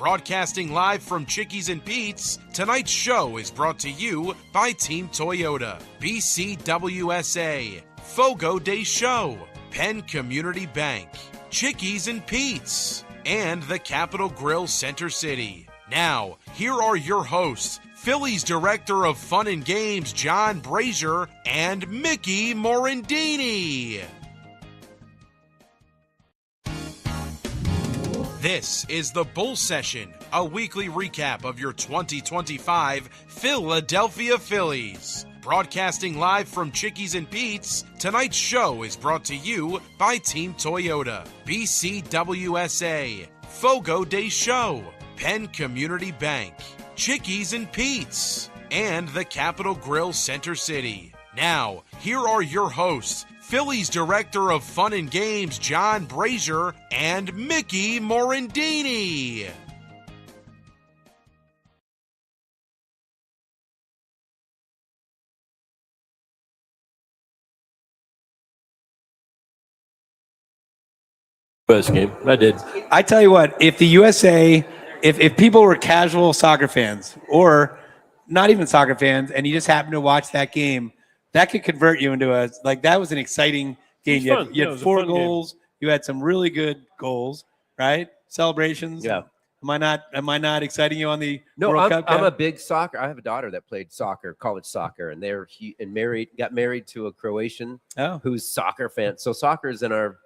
Broadcasting live from Chickies and Pete's, tonight's show is brought to you by Team Toyota, BCWSA, Fogo de Show, Penn Community Bank, Chickies and Pete's, and the Capitol Grill Center City. Now, here are your hosts, Phillies Director of Fun and Games, John Brazer, and Mickey Morandini. This is the Bull Session, a weekly recap of your 2025 Philadelphia Phillies. Broadcasting live from Chickies and Pete's, tonight's show is brought to you by Team Toyota, BCWSA, Fogo de Show, Penn Community Bank, Chickies and Pete's, and the Capitol Grill Center City. Now, here are your hosts, Phillies Director of Fun and Games, John Brazer, and Mickey Morandini. First game, I did. I tell you what, if the USA, if people were casual soccer fans or not even soccer fans, and you just happen to watch that game, that could convert you into that was an exciting game. You had 4 goals. Game. You had some really good goals, right? Celebrations. Yeah. Am I not exciting you on the No, World Cup? I'm a big soccer. I have a daughter that played soccer, college soccer, and got married to a Croatian who's soccer fan. So soccer is in our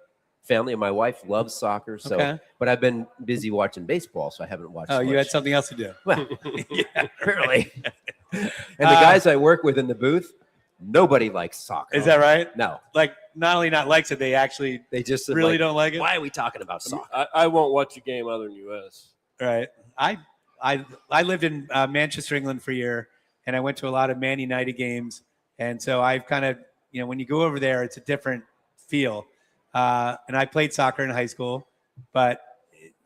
family, and my wife loves soccer. So, but I've been busy watching baseball, so I haven't watched. Oh, you had something else to do. Well, apparently. And the guys I work with in the booth, nobody likes soccer. Is that right? No. Like, not only not likes it, they just really don't like it. Why are we talking about soccer? I won't watch a game other than U.S. Right. I lived in Manchester, England for a year, and I went to a lot of Man United games. And so I've kind of, when you go over there, it's a different feel. And I played soccer in high school, but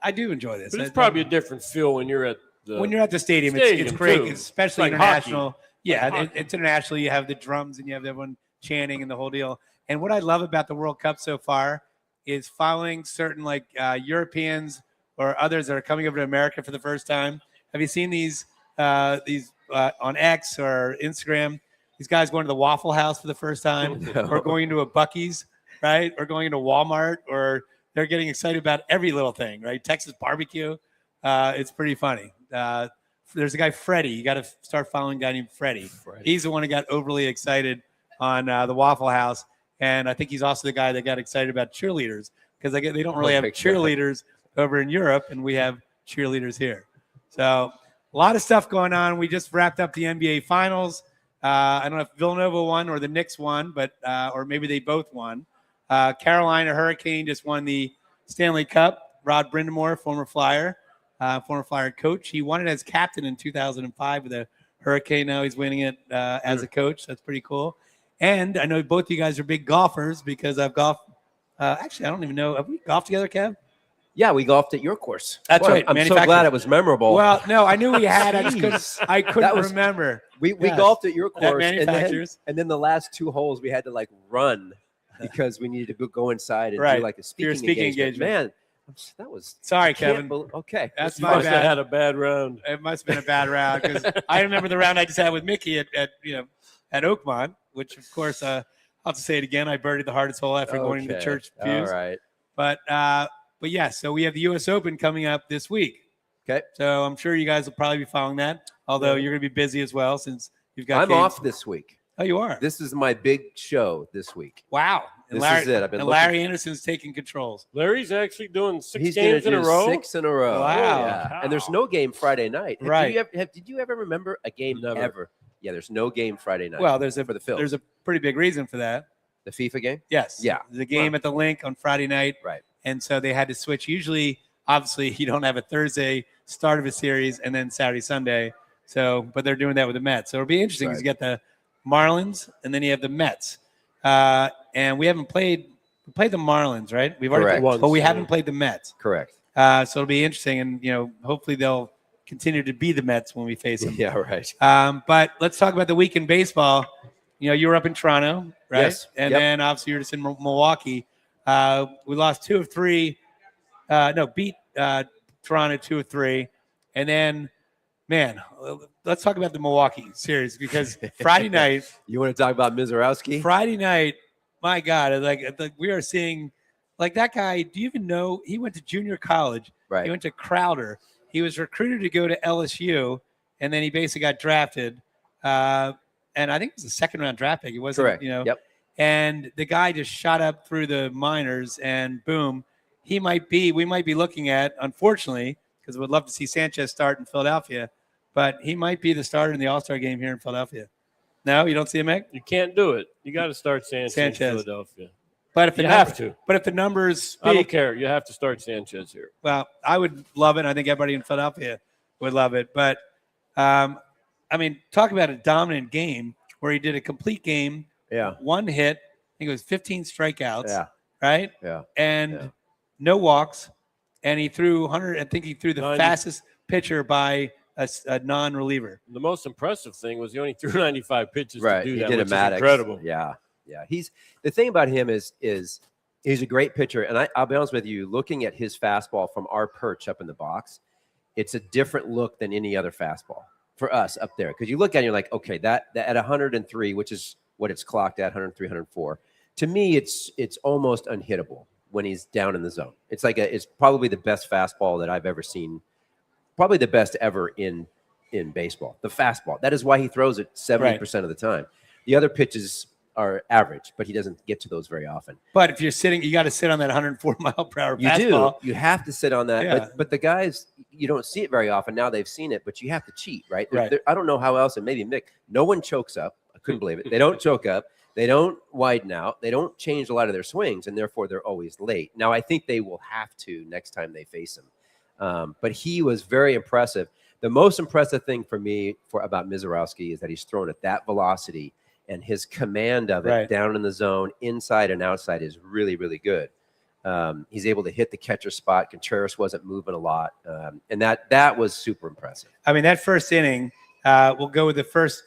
I do enjoy this. But it's probably a different feel when you're at the stadium. It's great, too. Especially like international. Hockey. Yeah, it's international. You have the drums and you have everyone chanting and the whole deal. And what I love about the World Cup so far is following certain Europeans or others that are coming over to America for the first time. Have you seen these on X or Instagram? These guys going to the Waffle House for the first time, or going to a Buc-ee's, right? Or going to Walmart, or they're getting excited about every little thing, right? Texas barbecue. It's pretty funny. There's a guy, Freddie. You got to start following a guy named Freddie. He's the one who got overly excited on the Waffle House. And I think he's also the guy that got excited about cheerleaders, because they don't really have cheerleaders over in Europe, and we have cheerleaders here. So a lot of stuff going on. We just wrapped up the NBA Finals. I don't know if Villanova won or the Knicks won, but or maybe they both won. Carolina Hurricane just won the Stanley Cup. Rod Brindamore, former Flyer coach. He won it as captain in 2005 with the Hurricane. Now he's winning it as a coach. That's pretty cool. And I know both of you guys are big golfers, because I've golfed. Actually, I don't even know. Have we golfed together, Kev? Yeah, we golfed at your course. That's right. I'm so glad it was memorable. Well, no, I knew we had. I couldn't remember. We golfed at your course, and then the last 2 holes we had to run because we needed to go inside and do a speaking engagement. Man, that was sorry, Kevin. Okay, that's you my must bad. have had a bad round. It must have been a bad round, because I remember the round I just had with Mickey at Oakmont, which of course I'll have to say it again. I birdied the hardest hole after going to the church pews. All right, but yeah, so we have the U.S. Open coming up this week. Okay, so I'm sure you guys will probably be following that. Although you're going to be busy as well, since you've got. I'm off this week. Oh, you are. This is my big show this week. Wow. And this is it. Larry Anderson's taking controls. Larry's actually doing 6 He's games in a row. 6 in a row. Wow. Yeah. And there's no game Friday night. Right. Did you ever remember a game ever? Yeah, there's no game Friday night. Well, for the Phillies. There's a pretty big reason for that. The FIFA game? Yes. Yeah. There's a game at the Link on Friday night. Right. And so they had to switch. Usually, obviously, you don't have a Thursday start of a series and then Saturday, Sunday. So, but they're doing that with the Mets. So it'll be interesting because you get the Marlins and then you have the Mets. And we haven't played. We played the Marlins, right? We've already played, but we haven't played the Mets. Correct. So it'll be interesting, and hopefully they'll continue to be the Mets when we face them. Yeah, right. But let's talk about the week in baseball. You were up in Toronto, right? Yes. And then obviously you're just in Milwaukee. We lost 2 of 3. Beat Toronto 2 of 3. And then, man, let's talk about the Milwaukee series because Friday night. You want to talk about Mizorowski? Friday night, my God, like we are seeing, like that guy. Do you even know he went to junior college? Right. He went to Crowder. He was recruited to go to LSU, and then he basically got drafted. And I think it was a second-round draft pick. It wasn't, correct. Yep. And the guy just shot up through the minors, and boom, we might be looking at, unfortunately, because we'd love to see Sanchez start in Philadelphia, but he might be the starter in the All-Star game here in Philadelphia. No, you don't see him, Mick? You can't do it. You got to start Sanchez in Philadelphia. But if you have to. But if the numbers speak, I don't care. You have to start Sanchez here. Well, I would love it. And I think everybody in Philadelphia would love it. But I mean, talk about a dominant game where he did a complete game. Yeah. One hit. I think it was 15 strikeouts. Yeah. Right? Yeah. And no walks. And he threw 100. I think he threw the fastest pitcher by a non-reliever. The most impressive thing was he only threw 95 pitches to do that, he did which is incredible. Yeah. Yeah. The thing about him is he's a great pitcher. And I'll be honest with you, looking at his fastball from our perch up in the box, it's a different look than any other fastball for us up there. Because you look at it and you're like, okay, that at 103, which is what it's clocked at, 103, 104. To me, it's almost unhittable when he's down in the zone. It's probably the best fastball that I've ever seen, probably the best ever in baseball. The fastball. That is why he throws it 70% of the time. The other pitches are average, but he doesn't get to those very often. But if you're sitting, you got to sit on that 104 mile per hour fastball. You have to sit on that. Yeah. But the guys, you don't see it very often. Now they've seen it, but you have to cheat, right? Right. I don't know how else, and maybe Mick, no one chokes up. I couldn't believe it. They don't choke up. They don't widen out. They don't change a lot of their swings, and therefore they're always late. Now, I think they will have to next time they face him. But he was very impressive. The most impressive thing for me about Mizorowski is that he's thrown at that velocity, and his command of it down in the zone, inside and outside, is really, really good. He's able to hit the catcher spot. Contreras wasn't moving a lot, and that was super impressive. I mean, that first inning, we'll go with the first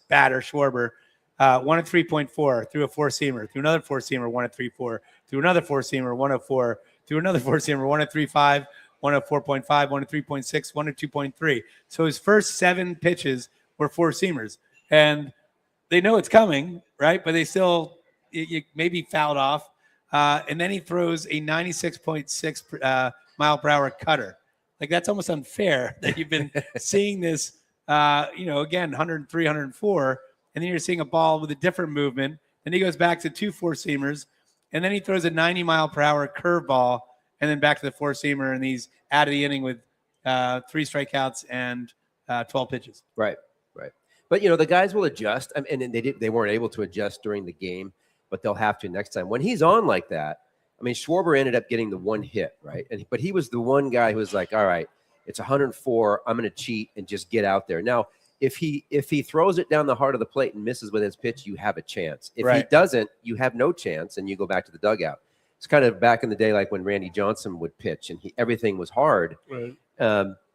batter, Schwarber, 1 at 3.4, threw a four-seamer, threw another four-seamer, 1 at 3.4, threw another four-seamer, 1 at 4, threw another four-seamer, 1 at 3.5, 1 at 4.5, 1 at 3.6, 1 at 2.3. So his first 7 pitches were four-seamers, and they know it's coming, right? But they still maybe fouled off. And then he throws a 96.6 mile per hour cutter. Like, that's almost unfair that you've been seeing this, again, 103, 104, and then you're seeing a ball with a different movement. Then he goes back to 2 four-seamers, and then he throws a 90 mile per hour curveball, and then back to the four-seamer, and he's out of the inning with 3 strikeouts and 12 pitches. Right. But, the guys will adjust. And they weren't able to adjust during the game, but they'll have to next time. When he's on like that, I mean, Schwarber ended up getting the one hit, right? But he was the one guy who was like, all right, it's 104. I'm going to cheat and just get out there. Now, if he throws it down the heart of the plate and misses with his pitch, you have a chance. If he doesn't, you have no chance, and you go back to the dugout. It's kind of back in the day like when Randy Johnson would pitch, and everything was hard. Right.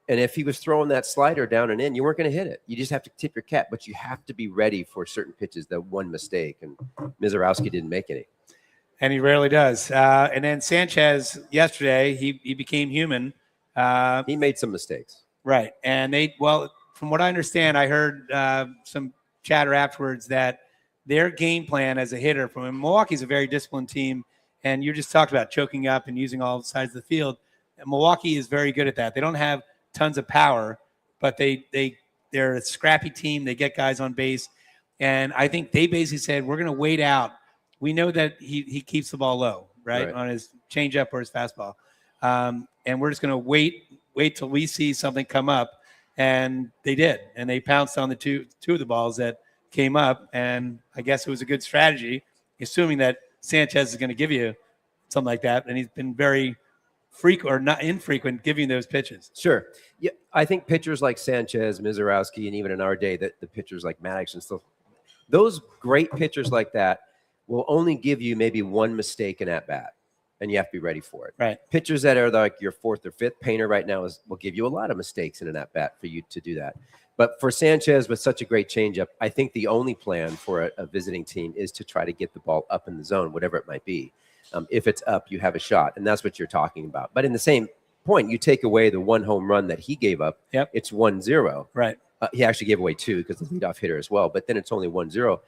And if he was throwing that slider down and in, you weren't going to hit it. You just have to tip your cap, but you have to be ready for certain pitches. That one mistake, and Mizorowski didn't make any. And he rarely does. And then Sanchez yesterday, he became human. He made some mistakes. Right. And from what I understand, I heard some chatter afterwards that their game plan as a hitter from Milwaukee's a very disciplined team. And you just talked about choking up and using all sides of the field. And Milwaukee is very good at that. They don't have tons of power, but they're a scrappy team. They get guys on base. And I think they basically said, we're going to wait out. We know that he keeps the ball low, right? On his changeup or his fastball. And we're just going to wait till we see something come up. And they did. And they pounced on the two of the balls that came up. And I guess it was a good strategy, assuming that Sanchez is going to give you something like that. And he's been very frequent or not infrequent giving those pitches. Sure. Yeah, I think pitchers like Sanchez, Mizorowski, and even in our day, that the pitchers like Maddox and stuff, those great pitchers like that will only give you maybe one mistake in at bat, and you have to be ready for it. Right. Pitchers that are like your 4th or 5th, Painter right now will give you a lot of mistakes in an at bat for you to do that. But for Sanchez with such a great changeup, I think the only plan for a visiting team is to try to get the ball up in the zone, whatever it might be. If it's up, you have a shot, and that's what you're talking about. But in the same point, you take away the one home run that he gave up. Yep. It's 1-0. Right. He actually gave away 2 because the leadoff hitter as well. But then it's only 1-0.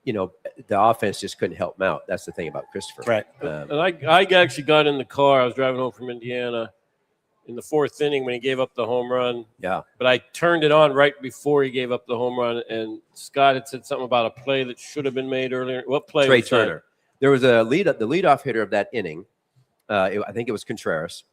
The offense just couldn't help him out. That's the thing about Christopher. Right. And I actually got in the car. I was driving home from Indiana in the 4th inning when he gave up the home run. Yeah. But I turned it on right before he gave up the home run, and Scott had said something about a play that should have been made earlier. What play Trey was Turner. that? There was the leadoff hitter of that inning. I think it was Contreras,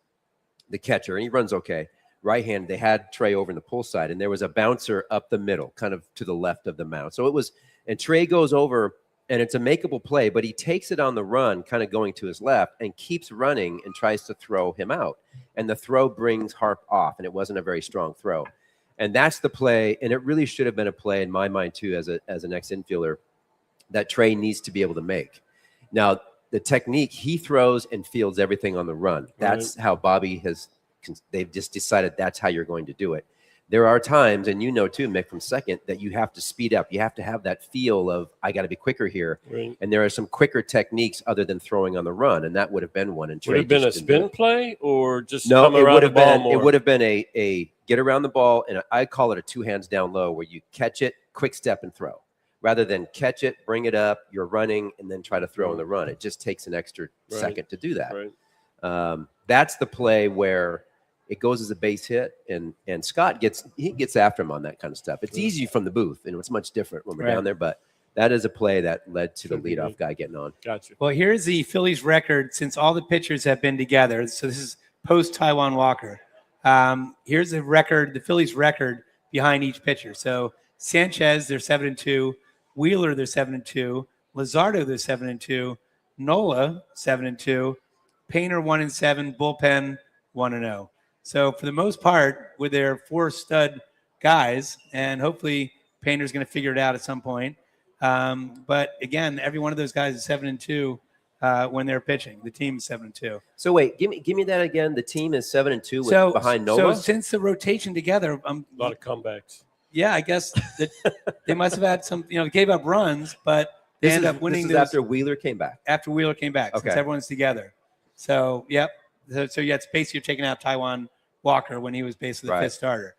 the catcher, and he runs okay. Right-handed, they had Trey over in the pull side, and there was a bouncer up the middle, kind of to the left of the mound. So it was, and Trey goes over, and it's a makeable play, but he takes it on the run, kind of going to his left, and keeps running and tries to throw him out. And the throw brings Harp off, and it wasn't a very strong throw. And that's the play, and it really should have been a play in my mind too, as an ex-infielder, that Trey needs to be able to make. Now, the technique, he throws and fields everything on the run. That's how Bobby they've just decided that's how you're going to do it. There are times, and too, Mick, from second, that you have to speed up. You have to have that feel of, I got to be quicker here. Right. And there are some quicker techniques other than throwing on the run, and that would have been one. And would it have been a spin play or just no? Come around the ball more? It would have been a get around the ball, and I call it a 2 hands down low, where you catch it, quick step, and throw. Rather than catch it, bring it up, you're running, and then try to throw on the run. It just takes an extra second to do that. Right. That's the play where it goes as a base hit, and Scott gets after him on that kind of stuff. It's easy from the booth, and it's much different when we're down there, but that is a play that led to the leadoff guy getting on. Gotcha. Well, here's the Phillies record since all the pitchers have been together. So this is post Taijuan Walker. Here's the record, the Phillies record behind each pitcher. So Sanchez, they're 7-2. Wheeler, they're 7-2. Luzardo, they're 7-2. Nola, 7-2. Painter, 1-7. Bullpen, 1-0. So for the most part, with their 4 stud guys, and hopefully Painter's going to figure it out at some point. But again, every one of those guys is 7-2 when they're pitching. The team is 7-2. So wait, give me that again. The team is 7-2 behind Nola. So since the rotation together, a lot of comebacks. Yeah, I guess that they must have had some. Gave up runs, but they ended up winning. This is after Wheeler came back. After Wheeler came back, okay. Since everyone's together. So yep. So yeah, it's basically you're taking out Taijuan Walker when he was basically the 5th starter.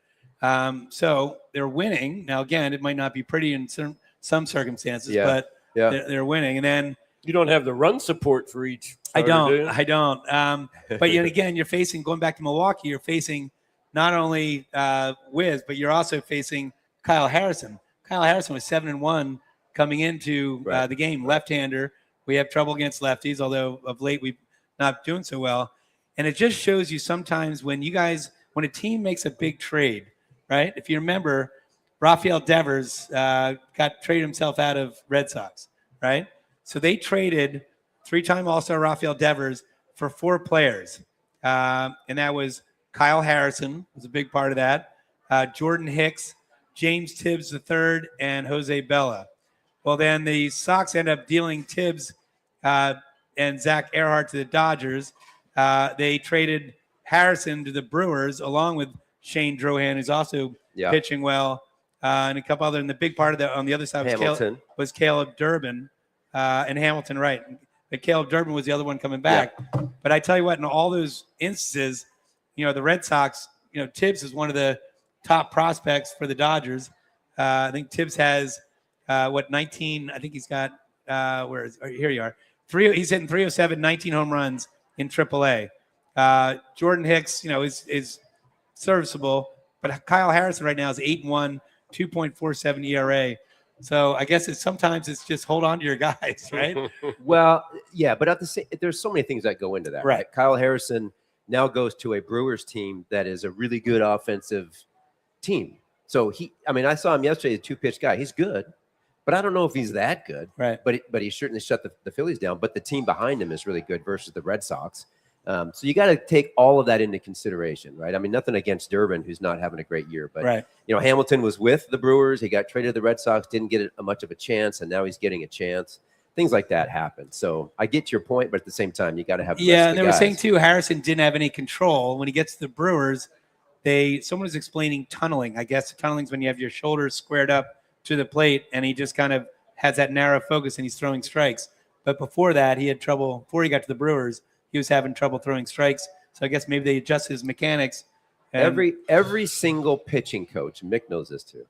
So they're winning. Now, again, it might not be pretty in some circumstances, but they're winning. And then you don't have the run support for each starter, do you? I don't. But yet again, you're facing, going back to Milwaukee, you're facing not only Wiz, but you're also facing Kyle Harrison. Kyle Harrison was 7-1 coming into the game, left-hander. We have trouble against lefties, although of late we've not doing so well. And it just shows you sometimes when a team makes a big trade, right? If you remember, Rafael Devers got traded himself out of Red Sox, right? So they traded 3-time All-Star Rafael Devers for 4 players. And that was Kyle Harrison was a big part of that. Jordan Hicks, James Tibbs III, and Jose Bella. Well, then the Sox end up dealing Tibbs and Zach Earhart to the Dodgers. They traded Harrison to the Brewers along with Shane Drohan, who's also pitching well, and a couple other. And the big part of that on the other side was Caleb Durbin and Hamilton, right? But Caleb Durbin was the other one coming back. Yeah. But I tell you what, in all those instances, the Red Sox, Tibbs is one of the top prospects for the Dodgers. I think Tibbs has 19. I think he's got here you are. He's hitting 307, 19 home runs in AAA. Jordan Hicks, is serviceable, but Kyle Harrison right now is 8-1, 2.47 ERA. So I guess sometimes it's just hold on to your guys, right? Well, yeah, but there's so many things that go into that. Right. Kyle Harrison now goes to a Brewers team that is a really good offensive team. So I saw him yesterday, a 2-pitch guy. He's good, but I don't know if he's that good. Right. But he certainly shut the Phillies down. But the team behind him is really good versus the Red Sox. So you got to take all of that into consideration, right? I mean, nothing against Durbin, who's not having a great year, but Hamilton was with the Brewers. He got traded to the Red Sox, didn't get much of a chance, and now he's getting a chance. Things like that happen. So I get your point, but at the same time, you got to have the rest of and they were saying too, Harrison didn't have any control when he gets to the Brewers. Someone was explaining tunneling. I guess tunneling is when you have your shoulders squared up to the plate, and he just kind of has that narrow focus, and he's throwing strikes. But before that, he had trouble. Before he got to the Brewers, he was having trouble throwing strikes So I guess maybe they adjust his mechanics. Every single pitching coach, Mick knows this too.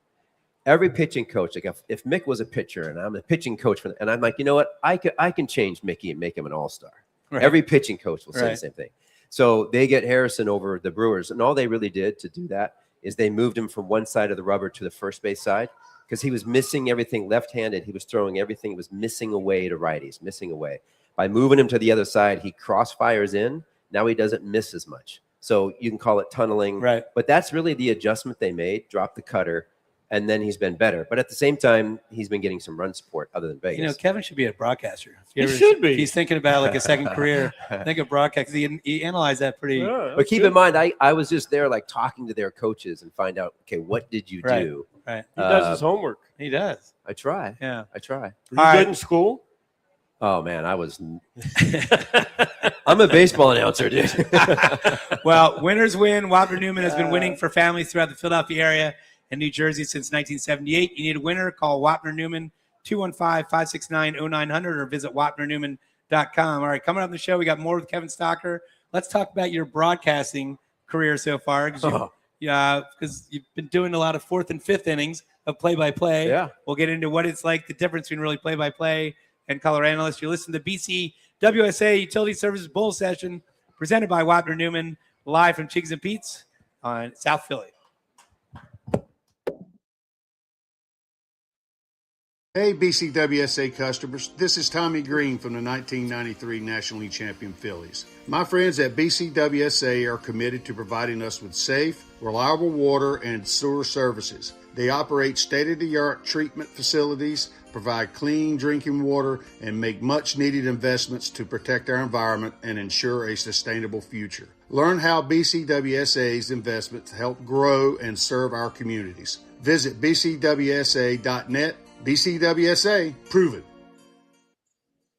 Every pitching coach, like if Mick was a pitcher and I'm a pitching coach, and I'm like, you know what, I can change Mickey and make him an all-star. Right. Every pitching coach will say the same thing. So they get Harrison over the Brewers, and all they really did to do that is they moved him from one side of the rubber to the first base side because he was missing everything left-handed. He was throwing everything. He was missing away to righties, missing away. By moving him to the other side, he crossfires in. Now he doesn't miss as much. So you can call it tunneling. Right. But that's really the adjustment they made, drop the cutter, and then he's been better. But at the same time, he's been getting some run support other than Vegas. You know, Kevin should be a broadcaster. He should be. If he's thinking about like a second career. Think of broadcast. He analyzed that pretty. Yeah, but keep in mind, I was just there like talking to their coaches and find out, okay, what did you do? Right. He does his homework. He does. I try. Yeah. I try. Were you good in school? Oh, man, I was – I'm a baseball announcer, dude. Well, winners win. Wapner Newman has been winning for families throughout the Philadelphia area and New Jersey since 1978. You need a winner, call Wapner Newman, 215-569-0900 or visit wapnernewman.com. All right, coming up on the show, we got more with Kevin Stocker. Let's talk about your broadcasting career so far because you've been doing a lot of fourth and fifth innings of play-by-play. Yeah. We'll get into what it's like, the difference between really play-by-play and color analyst. You listen to BCWSA Utility Services Bull Session presented by Wapner Newman, live from Chickie and Pete's on South Philly. Hey, BCWSA customers, this is Tommy Green from the 1993 National League champion Phillies. My friends at BCWSA are committed to providing us with safe, reliable water and sewer services. They operate state-of-the-art treatment facilities, provide clean drinking water, and make much-needed investments to protect our environment and ensure a sustainable future. Learn how BCWSA's investments help grow and serve our communities. Visit bcwsa.net. BCWSA, proven.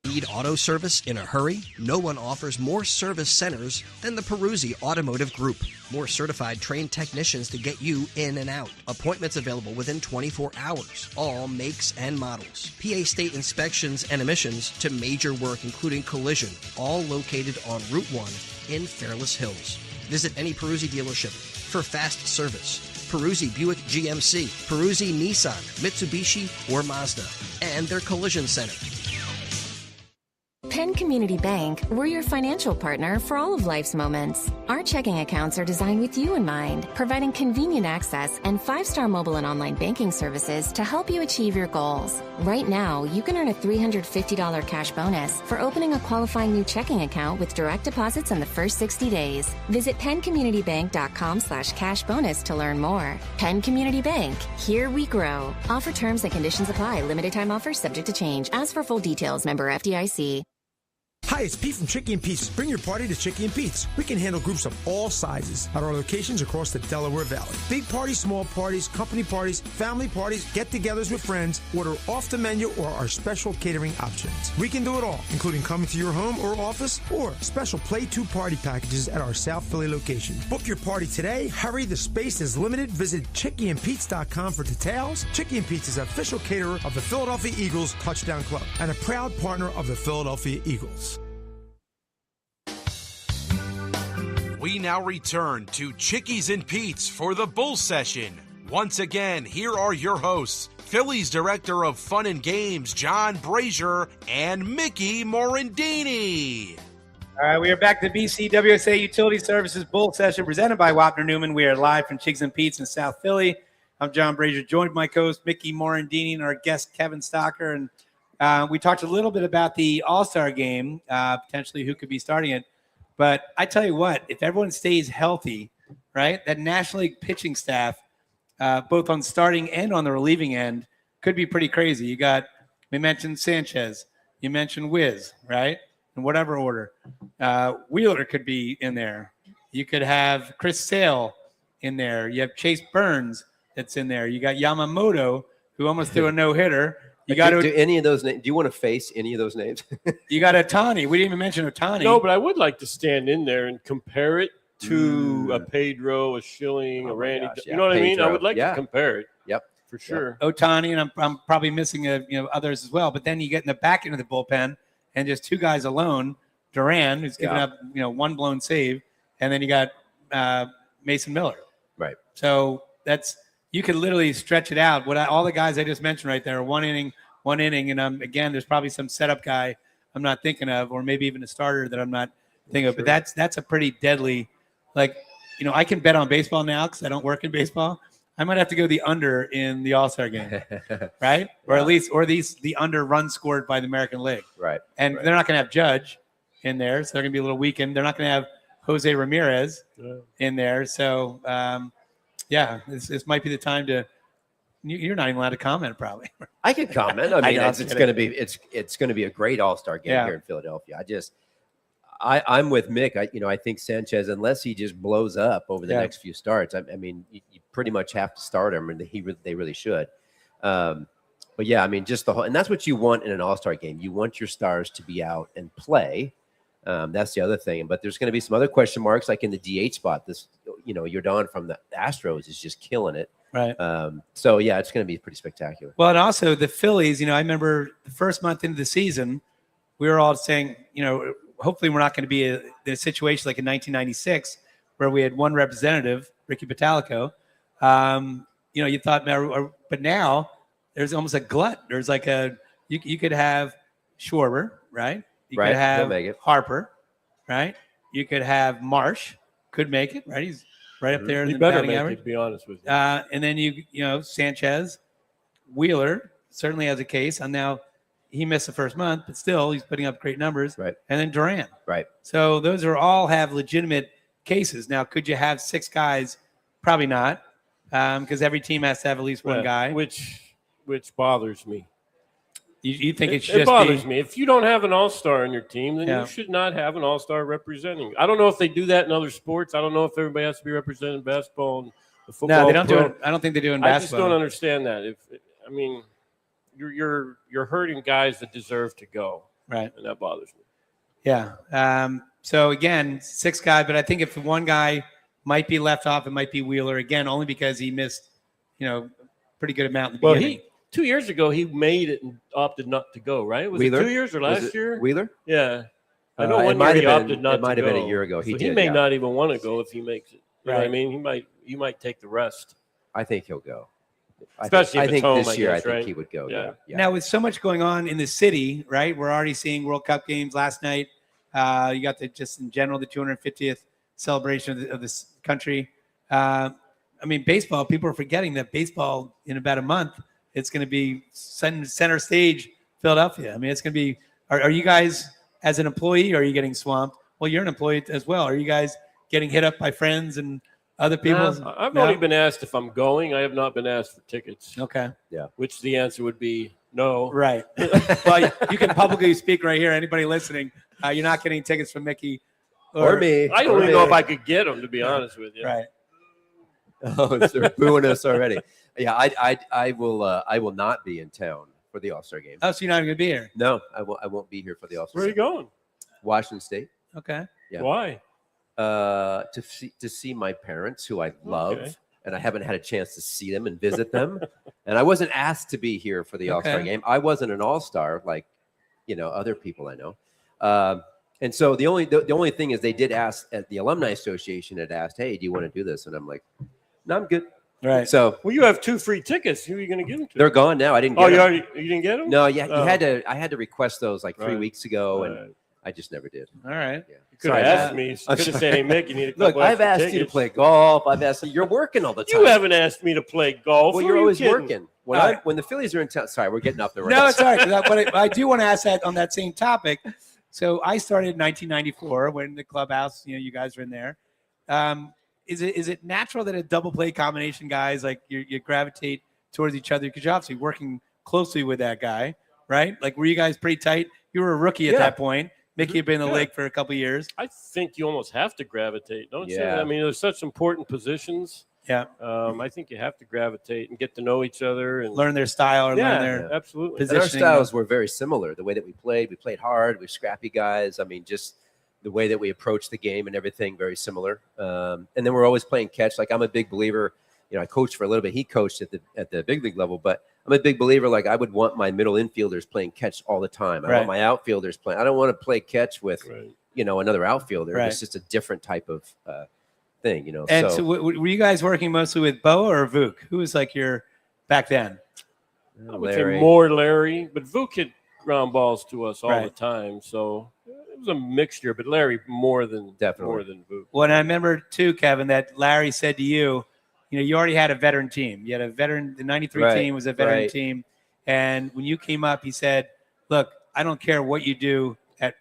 Need auto service in a hurry? No one offers more service centers than the Peruzzi Automotive Group. More certified trained technicians to get you in and out. Appointments available within 24 hours. All makes and models. PA state inspections and emissions to major work including collision. All located on Route 1 in Fairless Hills. Visit any Peruzzi dealership for fast service. Peruzzi Buick GMC, Peruzzi Nissan, Mitsubishi, or Mazda, and their collision center. Penn Community Bank, we're your financial partner for all of life's moments. Our checking accounts are designed with you in mind, providing convenient access and 5-star mobile and online banking services to help you achieve your goals. Right now, you can earn a $350 cash bonus for opening a qualifying new checking account with direct deposits in the first 60 days. Visit PennCommunityBank.com/cash bonus to learn more. Penn Community Bank, here we grow. Offer terms and conditions apply. Limited time offers subject to change. As for full details, member FDIC. Hi, it's Pete from Chickie and Pete's. Bring your party to Chickie and Pete's. We can handle groups of all sizes at our locations across the Delaware Valley. Big parties, small parties, company parties, family parties, get-togethers with friends. Order off the menu or our special catering options. We can do it all, including coming to your home or office or special Play 2 party packages at our South Philly location. Book your party today. Hurry, the space is limited. Visit ChickieandPete's.com for details. Chickie and Pete's is official caterer of the Philadelphia Eagles Touchdown Club and a proud partner of the Philadelphia Eagles. We now return to Chickies and Pete's for the Bull Session. Once again, here are your hosts, Phillies Director of Fun and Games, John Brazer, and Mickey Morandini. All right, we are back to BCWSA Utility Services Bull Session presented by Wapner Newman. We are live from Chickies and Pete's in South Philly. I'm John Brazer, joined by my co-host Mickey Morandini and our guest Kevin Stocker. And we talked a little bit about the All-Star game, potentially who could be starting it. But I tell you what, if everyone stays healthy, right, that National League pitching staff, both on starting and on the relieving end, could be pretty crazy. We mentioned Sanchez, you mentioned Wiz, right, in whatever order. Wheeler could be in there. You could have Chris Sale in there. You have Chase Burns that's in there. You got Yamamoto, who almost threw a no-hitter. You got do any of those names? Do you want to face any of those names? You got Ohtani. We didn't even mention Ohtani. No, but I would like to stand in there and compare it to a Pedro, a Schilling, a Randy. Gosh, you know what Pedro. I mean? I would like to compare it. Yep, for sure. Ohtani, and I'm probably missing others as well. But then you get in the back end of the bullpen, and just two guys alone. Duran, who's given up one blown save, and then you got Mason Miller. Right. So you could literally stretch it out. All the guys I just mentioned right there are one inning, and again, there's probably some setup guy I'm not thinking of, or maybe even a starter that I'm not thinking of. But that's a pretty deadly, I can bet on baseball now because I don't work in baseball. I might have to go the under in the All-Star game, right? Or at least, the under runs scored by the American League. Right. And they're not going to have Judge in there, so they're going to be a little weakened. They're not going to have Jose Ramirez in there. So, this might be the time to. You're not even allowed to comment, probably. I can comment. I mean, it's going to be a great All-Star game here in Philadelphia. I'm with Mick. I think Sanchez, unless he just blows up over the next few starts, I mean, you pretty much have to start him, and they really should. But yeah, I mean, just and that's what you want in an All-Star game. You want your stars to be out and play. That's the other thing. But there's going to be some other question marks, like in the DH spot. Yordan from the Astros is just killing it. Right. So yeah, it's going to be pretty spectacular. Well, and also the Phillies, I remember the first month into the season, we were all saying, hopefully we're not going to be in a situation like in 1996 where we had one representative, Ricky Bottalico. You thought, but now there's almost a glut. There's like you could have Schwarber, right? You could have Harper, right? You could have Marsh, could make it, right? He's right up there in the batting average. To be honest with you. And then Sanchez, Wheeler certainly has a case. And now he missed the first month, but still he's putting up great numbers. Right. And then Duran. Right. So those all have legitimate cases. Now, could you have 6 guys? Probably not, because every team has to have at least one guy. Which bothers me. You think it bothers me. If you don't have an all-star in your team, then you should not have an all-star representing. I don't know if they do that in other sports. I don't know if everybody has to be represented in basketball and the football. No, they don't do it. I don't think they do in basketball. I just don't understand that. You're hurting guys that deserve to go. Right. And that bothers me. Yeah. So again, 6 guys, but I think if one guy might be left off, it might be Wheeler again, only because he missed, pretty good amount in the beginning. 2 years ago, he made it and opted not to go, right? Was Wheeler? it 2 years or last year? Wheeler? Yeah. I know one year he opted not to go. It might have been a year ago. He may not even want to go if he makes it. You know what I mean? He might take the rest. I think he'll go. Especially I if think it's home, this year, right? I think he would go. Yeah. Now, with so much going on in the city, right? We're already seeing World Cup games last night. You got just in general, the 250th celebration of this country. Baseball, people are forgetting that baseball in about a month, it's going to be center stage Philadelphia. It's going to be, are you guys as an employee, are you getting swamped? Well, you're an employee as well. Are you guys getting hit up by friends and other people? I've only been asked if I'm going. I have not been asked for tickets. Okay. Yeah. Which the answer would be no. Right. Well, you can publicly speak right here. Anybody listening, you're not getting tickets from Mickey or me. I don't even know if I could get them, to be honest with you. Right. Oh, they're booing us already. Yeah, I will not be in town for the All-Star game. Oh, so you're not even going to be here? No, I won't be here for the All-Star game. Where are you going? Washington State. Okay. Yeah. Why? To see my parents, who I love, and I haven't had a chance to see them and visit them. And I wasn't asked to be here for the All-Star game. I wasn't an All-Star like, other people I know. And so the only thing is they did ask at the Alumni Association had asked, hey, do you want to do this? And I'm like, no, I'm good. Right. So you have 2 free tickets. Who are you going to give them to? They're gone now. I didn't get them. You didn't get them? No, I had to request those like 3 weeks ago, and I just never did. All right. Yeah. You could have asked me. You could have said, hey, Mick, you need a couple Look, I've asked tickets. you to play golf. I've asked you. You're working all the time. You haven't asked me to play golf. Well, you're always working. When the Phillies are in town. Sorry, we're getting off the rails. No, it's all right. But I do want to ask that on that same topic. So I started in 1994 when the clubhouse, you guys were in there. Is it natural that a double play combination guys like you gravitate towards each other because you're obviously working closely with that guy, right? Like, were you guys pretty tight? You were a rookie at that point. Mickey had been in the league for a couple of years. I think you almost have to gravitate, don't you? Yeah. There's such important positions. Yeah. I think you have to gravitate and get to know each other and learn their style or learn their absolutely. And our styles were very similar. The way that we played hard. We're scrappy guys. Just the way that we approach the game and everything, very similar. And then we're always playing catch. Like, I'm a big believer. I coached for a little bit. He coached at the big league level, but I'm a big believer. Like, I would want my middle infielders playing catch all the time. I want my outfielders playing. I don't want to play catch with another outfielder. Right. It's just a different type of thing, And so were you guys working mostly with Bo or Vuk? Who was like your back then? I would say more Larry, but Vuk hit ground balls to us all the time. So it was a mixture, but Larry more than Vuk. Well, and I remember too, Kevin, that Larry said to you, you already had a veteran team. You had a veteran. The '93 team was a veteran team, and when you came up, he said, "Look, I don't care what you do at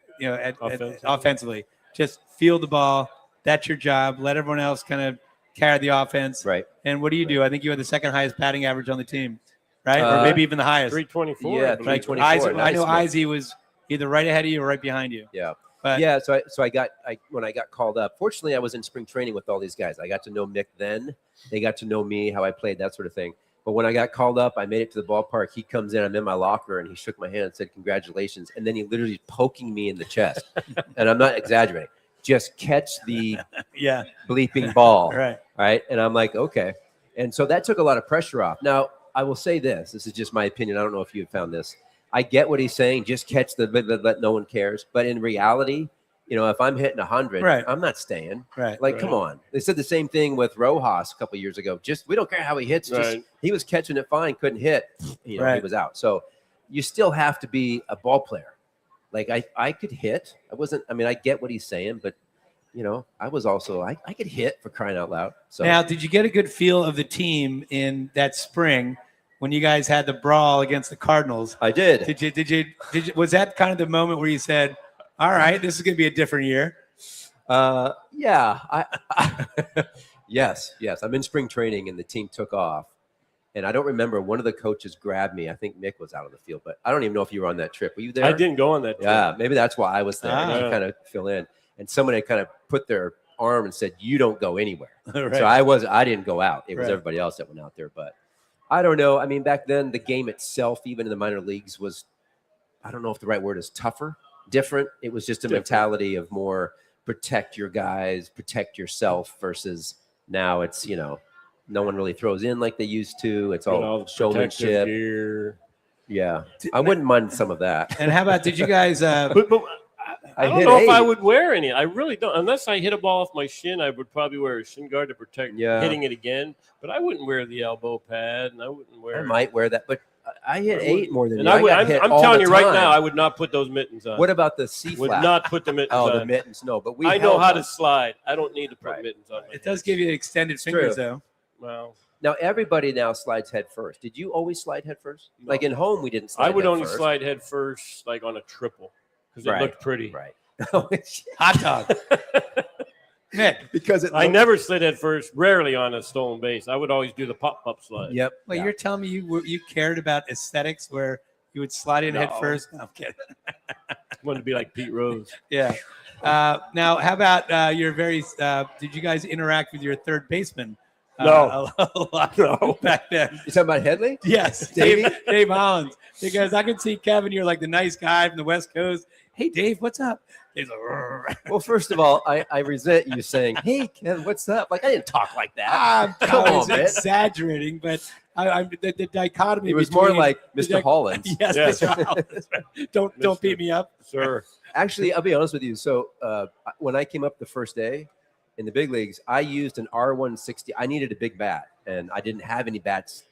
offensively. Just field the ball. That's your job. Let everyone else kind of carry the offense." Right. And what do you do? I think you had the second highest batting average on the team, right? Or maybe even the highest. 324. Yeah, 324. I know Izzy was either right ahead of you or right behind you. Yeah. But, so when I got called up, fortunately I was in spring training with all these guys. I got to know Mick then. They got to know me, how I played, that sort of thing. But when I got called up, I made it to the ballpark. He comes in, I'm in my locker, and he shook my hand and said, "Congratulations." And then he literally poking me in the chest. And I'm not exaggerating. Just catch the bleeping ball. Right. And I'm like, okay. And so that took a lot of pressure off. Now, I will say this. This is just my opinion. I don't know if you have found this. I get what he's saying. Just catch let no one cares. But in reality, if I'm hitting 100, I'm not staying. Come on. They said the same thing with Rojas a couple of years ago. We don't care how he hits. He was catching it fine, couldn't hit. He was out. So you still have to be a ball player. Like I could hit. I get what he's saying, but I was also I could hit, for crying out loud. So now, did you get a good feel of the team in that spring when you guys had the brawl against the Cardinals? I did. Did you was that kind of the moment where you said, "All right, this is going to be a different year"? Yeah. Yes. I'm in spring training and the team took off. And I don't remember, one of the coaches grabbed me. I think Mick was out on the field, but I don't even know if you were on that trip. Were you there? I didn't go on that trip. Yeah, maybe that's why I was there. To kind of fill in. And someone had kind of put their arm and said, "You don't go anywhere." So I didn't go out. It was everybody else that went out there. But I don't know. I mean, back then, the game itself, even in the minor leagues, was, I don't know if the right word is tougher, different. It was just a mentality of more protect your guys, protect yourself, versus now it's, no one really throws in like they used to. It's all showmanship. Yeah. I wouldn't mind some of that. And how about, did you guys I don't know if I would wear any. I really don't. Unless I hit a ball off my shin, I would probably wear a shin guard to protect hitting it again. But I wouldn't wear the elbow pad, and I wouldn't wear. I might wear that, but I hit 8 more than you. I'm telling you right now, I would not put those mittens on. What about the C-flap? Would not put the mittens on. Oh, the mittens, no. But I know how to slide. I don't need to put mittens on. It does give you extended fingers, though. Well. Now, everybody now slides head first. Did you always slide head first? No. Like in home, we didn't slide I would only slide head first, like on a triple, because it looked pretty. Right. Hot dog. Nick, because I never slid head first, rarely on a stolen base. I would always do the pop-up slide. Yep. Well, you're telling me you cared about aesthetics where you would slide in head first? No, I'm kidding. I wanted to be like Pete Rose. Yeah. Now, how about your did you guys interact with your third baseman? No. A lot back then. You talking about Headley? Yes. Dave Hollins. Because I can see, Kevin, you're like the nice guy from the West Coast. "Hey, Dave, what's up?" He's like, "Rrr." Well, first of all, I resent you saying, "Hey, Kevin, what's up?" Like, I didn't talk like that. Come on, man. Exaggerating, but the dichotomy. It was more like Mr. Hollins. Yes, Mr. Hollins. Don't beat me up, sir. Actually, I'll be honest with you. So when I came up the first day in the big leagues, I used an R160. I needed a big bat, and I didn't have any bats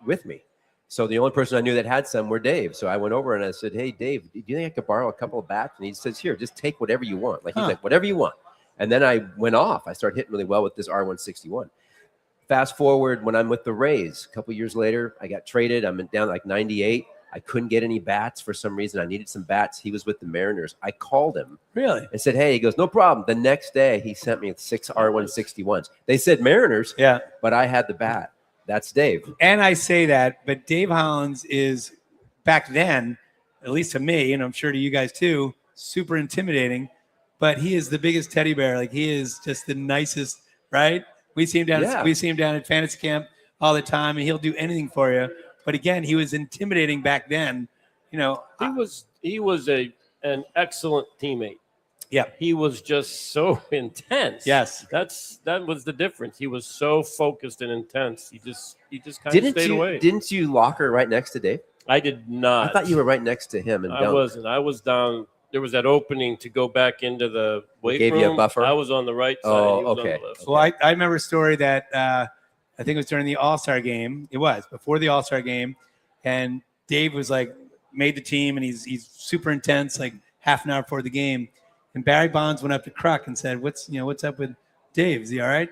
with me. So the only person I knew that had some were Dave. So I went over and I said, "Hey, Dave, do you think I could borrow a couple of bats?" And he says, "Here, just take whatever you want." Like, he's like, "Whatever you want." And then I went off. I started hitting really well with this R161. Fast forward, when I'm with the Rays, a couple of years later, I got traded. I'm down like 98. I couldn't get any bats for some reason. I needed some bats. He was with the Mariners. I called him. Really? And said, "Hey," he goes, "No problem." The next day, he sent me 6 R161s. They said Mariners, but I had the bat. That's Dave. And I say that, but Dave Hollins is, back then, at least to me, and I'm sure to you guys too, super intimidating. But he is the biggest teddy bear. Like, he is just the nicest, right? We see him down at fantasy camp all the time, and he'll do anything for you. But again, he was intimidating back then. He was an excellent teammate. Yeah, he was just so intense. Yes, that was the difference. He was so focused and intense. He just kind of stayed away. Didn't you locker right next to Dave? I did not. I thought you were right next to him. I wasn't. I was down there was that opening to go back into the weight room. Gave you a buffer? I was on the right side. Oh, he was okay. on the left. Well, I remember a story that I think it was during the All-Star game. It was before the All-Star game, and Dave was like made the team, and he's super intense, like half an hour before the game. And Barry Bonds went up to Kruk and said, "What's up with Dave? Is he all right?"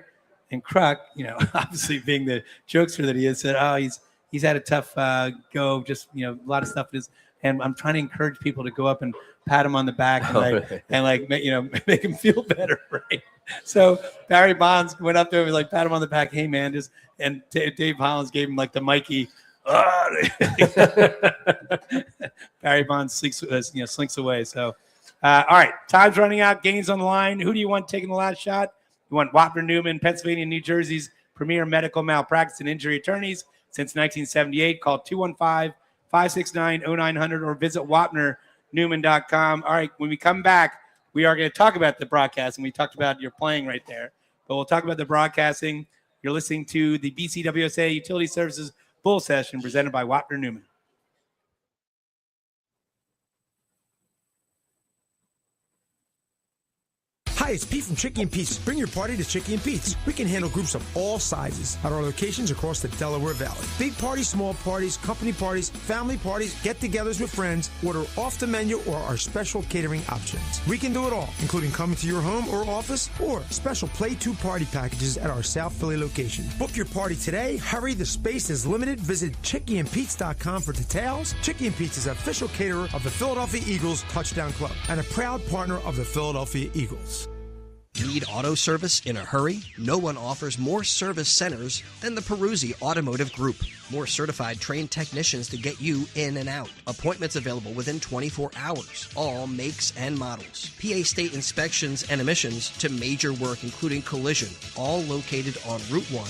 And Kruk, obviously being the jokester that he is, said, "Oh, he's had a tough go. Just a lot of stuff is." And I'm trying to encourage people to go up and pat him on the back and make him feel better, right? So Barry Bonds went up there and like pat him on the back, "Hey man," and Dave Hollins gave him like the Mikey. Barry Bonds slinks away. So, all right, time's running out. Games on the line. Who do you want taking the last shot? You want Wapner Newman, Pennsylvania, New Jersey's premier medical malpractice and injury attorneys since 1978. Call 215-569-0900 or visit WapnerNewman.com. All right, when we come back, we are going to talk about the broadcasting. We talked about your playing right there, but we'll talk about the broadcasting. You're listening to the BCWSA Utility Services Bull Session presented by Wapner Newman. Hi, it's Pete from Chickie and Pete's. Bring your party to Chickie and Pete's. We can handle groups of all sizes at our locations across the Delaware Valley. Big parties, small parties, company parties, family parties, get-togethers with friends. Order off the menu or our special catering options. We can do it all, including coming to your home or office or special Play 2 party packages at our South Philly location. Book your party today. Hurry, the space is limited. Visit chickieandpete's.com for details. Chickie and Pete's is an official caterer of the Philadelphia Eagles Touchdown Club and a proud partner of the Philadelphia Eagles. Need auto service in a hurry? No one offers more service centers than the Peruzzi Automotive Group. More certified trained technicians to get you in and out. Appointments available within 24 hours. All makes and models. PA state inspections and emissions to major work including collision. All located on Route 1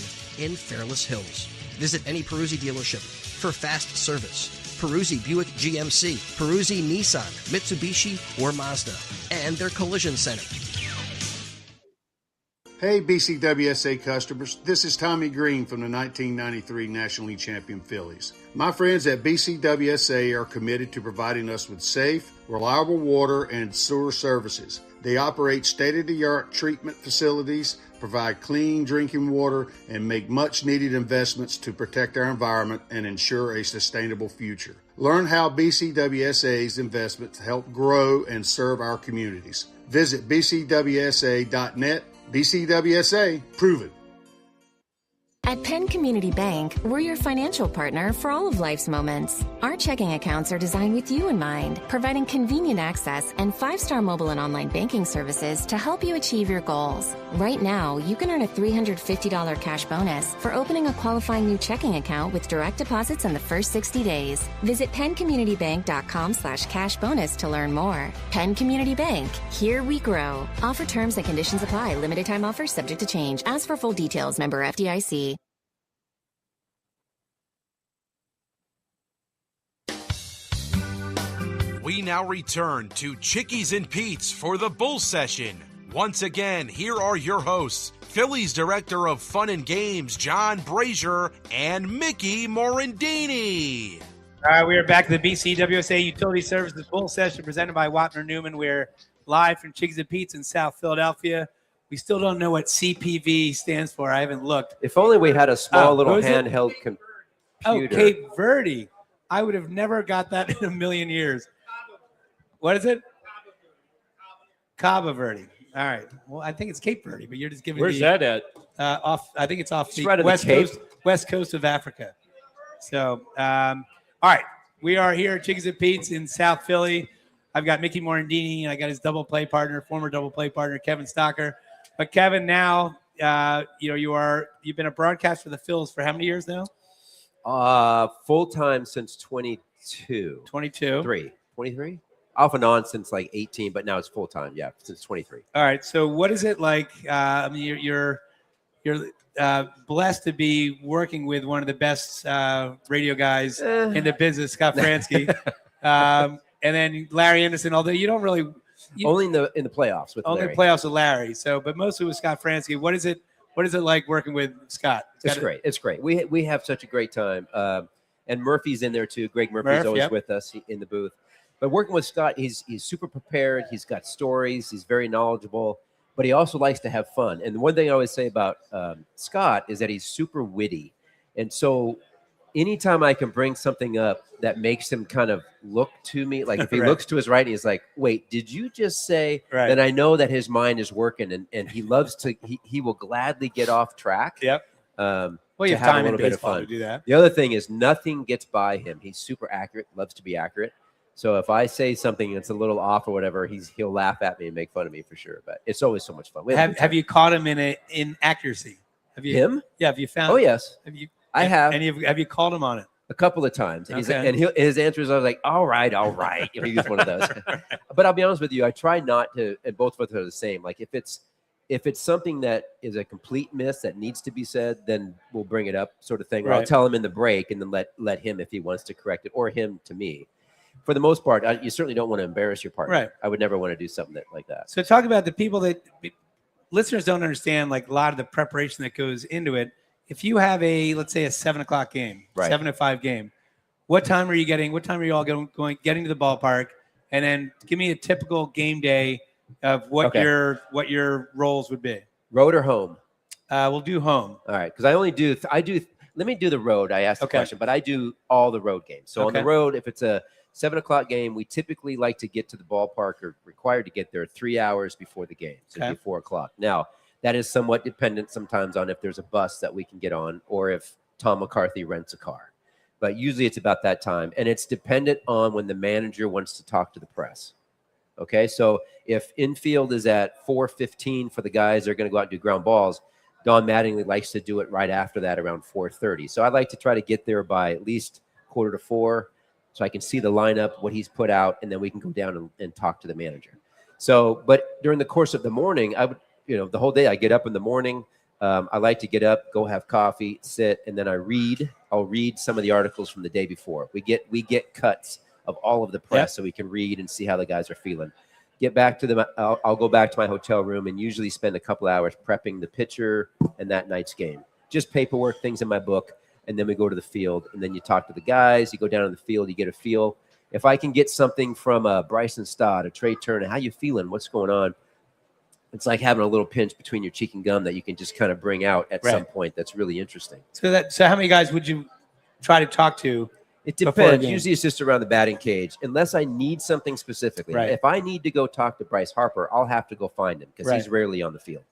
in Fairless Hills. Visit any Peruzzi dealership for fast service. Peruzzi Buick GMC, Peruzzi Nissan, Mitsubishi, or Mazda. And their collision center. Hey BCWSA customers, this is Tommy Green from the 1993 National League champion Phillies. My friends at BCWSA are committed to providing us with safe, reliable water and sewer services. They operate state-of-the-art treatment facilities, provide clean drinking water, and make much-needed investments to protect our environment and ensure a sustainable future. Learn how BCWSA's investments help grow and serve our communities. Visit bcwsa.net. BCWSA, prove it. At Penn Community Bank, we're your financial partner for all of life's moments. Our checking accounts are designed with you in mind, providing convenient access and 5-star mobile and online banking services to help you achieve your goals. Right now, you can earn a $350 cash bonus for opening a qualifying new checking account with direct deposits in the first 60 days. Visit PennCommunityBank.com/cash bonus to learn more. Penn Community Bank, here we grow. Offer terms and conditions apply. Limited time offers subject to change. As for full details, member FDIC. We now return to Chickies and Pete's for the Bull Session. Once again, here are your hosts, Phillies Director of Fun and Games, John Brazer, and Mickey Morandini. All right, we are back to the BCWSA Utility Services Bull Session presented by Wapner Newman. We're live from Chickies and Pete's in South Philadelphia. We still don't know what CPV stands for. I haven't looked. If only we had a small little handheld computer. Oh, Cape Verde. I would have never got that in a million years. What is it? Cabo Verde. All right. Well, I think it's Cape Verde, but you're just giving Where's that at? Off. I think it's off the right west coast of Africa. So, all right. We are here at Chickies and Pete's in South Philly. I've got Mickey Morandini, and I got his former double play partner, Kevin Stocker. But Kevin, now you've been a broadcaster for the Phillies for how many years now? Full time since 22. 23? Off and on since like 18, but now it's full time. Yeah, since 23. All right. So what is it like? I mean, you're blessed to be working with one of the best radio guys in the business, Scott Fransky, and then Larry Anderson. Although you don't really only in the playoffs with only Larry. Playoffs with Larry. So, but mostly with Scott Fransky. What is it like working with Scott? It's great. It's great. We have such a great time. And Murphy's in there too. Greg Murphy's always with us in the booth. But working with Scott, he's super prepared. He's got stories. He's very knowledgeable, but he also likes to have fun. And one thing I always say about Scott is that he's super witty. And so anytime I can bring something up that makes him kind of look to me, like if he looks to his right and he's like, wait, did you just say, then I know that his mind is working, and he loves to, he will gladly get off track. Yep. Well, you have time in baseball to do that. The other thing is nothing gets by him. He's super accurate, loves to be accurate. So if I say something that's a little off or whatever, he'll laugh at me and make fun of me for sure. But it's always so much fun. Have you caught him in accuracy? Have you him? Yeah. Have you found? Oh yes. Have you? I have. And have you called him on it? A couple of times. And, his answers are like, all right. He's one of those. But I'll be honest with you, I try not to, and both of us are the same. Like if it's something that is a complete miss that needs to be said, then we'll bring it up, sort of thing. Or I'll tell him in the break and then let him, if he wants to correct it, or him to me. For the most part, you certainly don't want to embarrass your partner. Right. I would never want to do something like that. So talk about the people that listeners don't understand, like a lot of the preparation that goes into it. If you have let's say a 7:00 game, 7 to 5 game, what time are you all getting to the ballpark? And then give me a typical game day of what your roles would be. Road or home? We'll do home. All right. Because let me do the road. I asked the question, but I do all the road games. So on the road, if it's a 7:00 game, we typically like to get to the ballpark, or required to get there 3 hours before the game. So it'd be 4:00. Now, that is somewhat dependent sometimes on if there's a bus that we can get on, or if Tom McCarthy rents a car. But usually it's about that time. And it's dependent on when the manager wants to talk to the press. Okay, so if infield is at 4:15 for the guys that are going to go out and do ground balls, Don Mattingly likes to do it right after that around 4:30. So I'd like to try to get there by at least 3:45, so I can see the lineup, what he's put out, and then we can go down and talk to the manager. So, but during the course of the morning, I would, the whole day I get up in the morning. I like to get up, go have coffee, sit, and then I'll read some of the articles from the day before. We get cuts of all of the press so we can read and see how the guys are feeling. Get back to I'll go back to my hotel room and usually spend a couple hours prepping the pitcher and that night's game. Just paperwork, things in my book. And then we go to the field, and then you talk to the guys. You go down to the field, you get a feel. If I can get something from Bryson Stott, a Trey Turner, how you feeling? What's going on? It's like having a little pinch between your cheek and gum that you can just kind of bring out at some point. That's really interesting. So how many guys would you try to talk to? It depends. Usually it's just around the batting cage, unless I need something specifically. Right. If I need to go talk to Bryce Harper, I'll have to go find him because he's rarely on the field.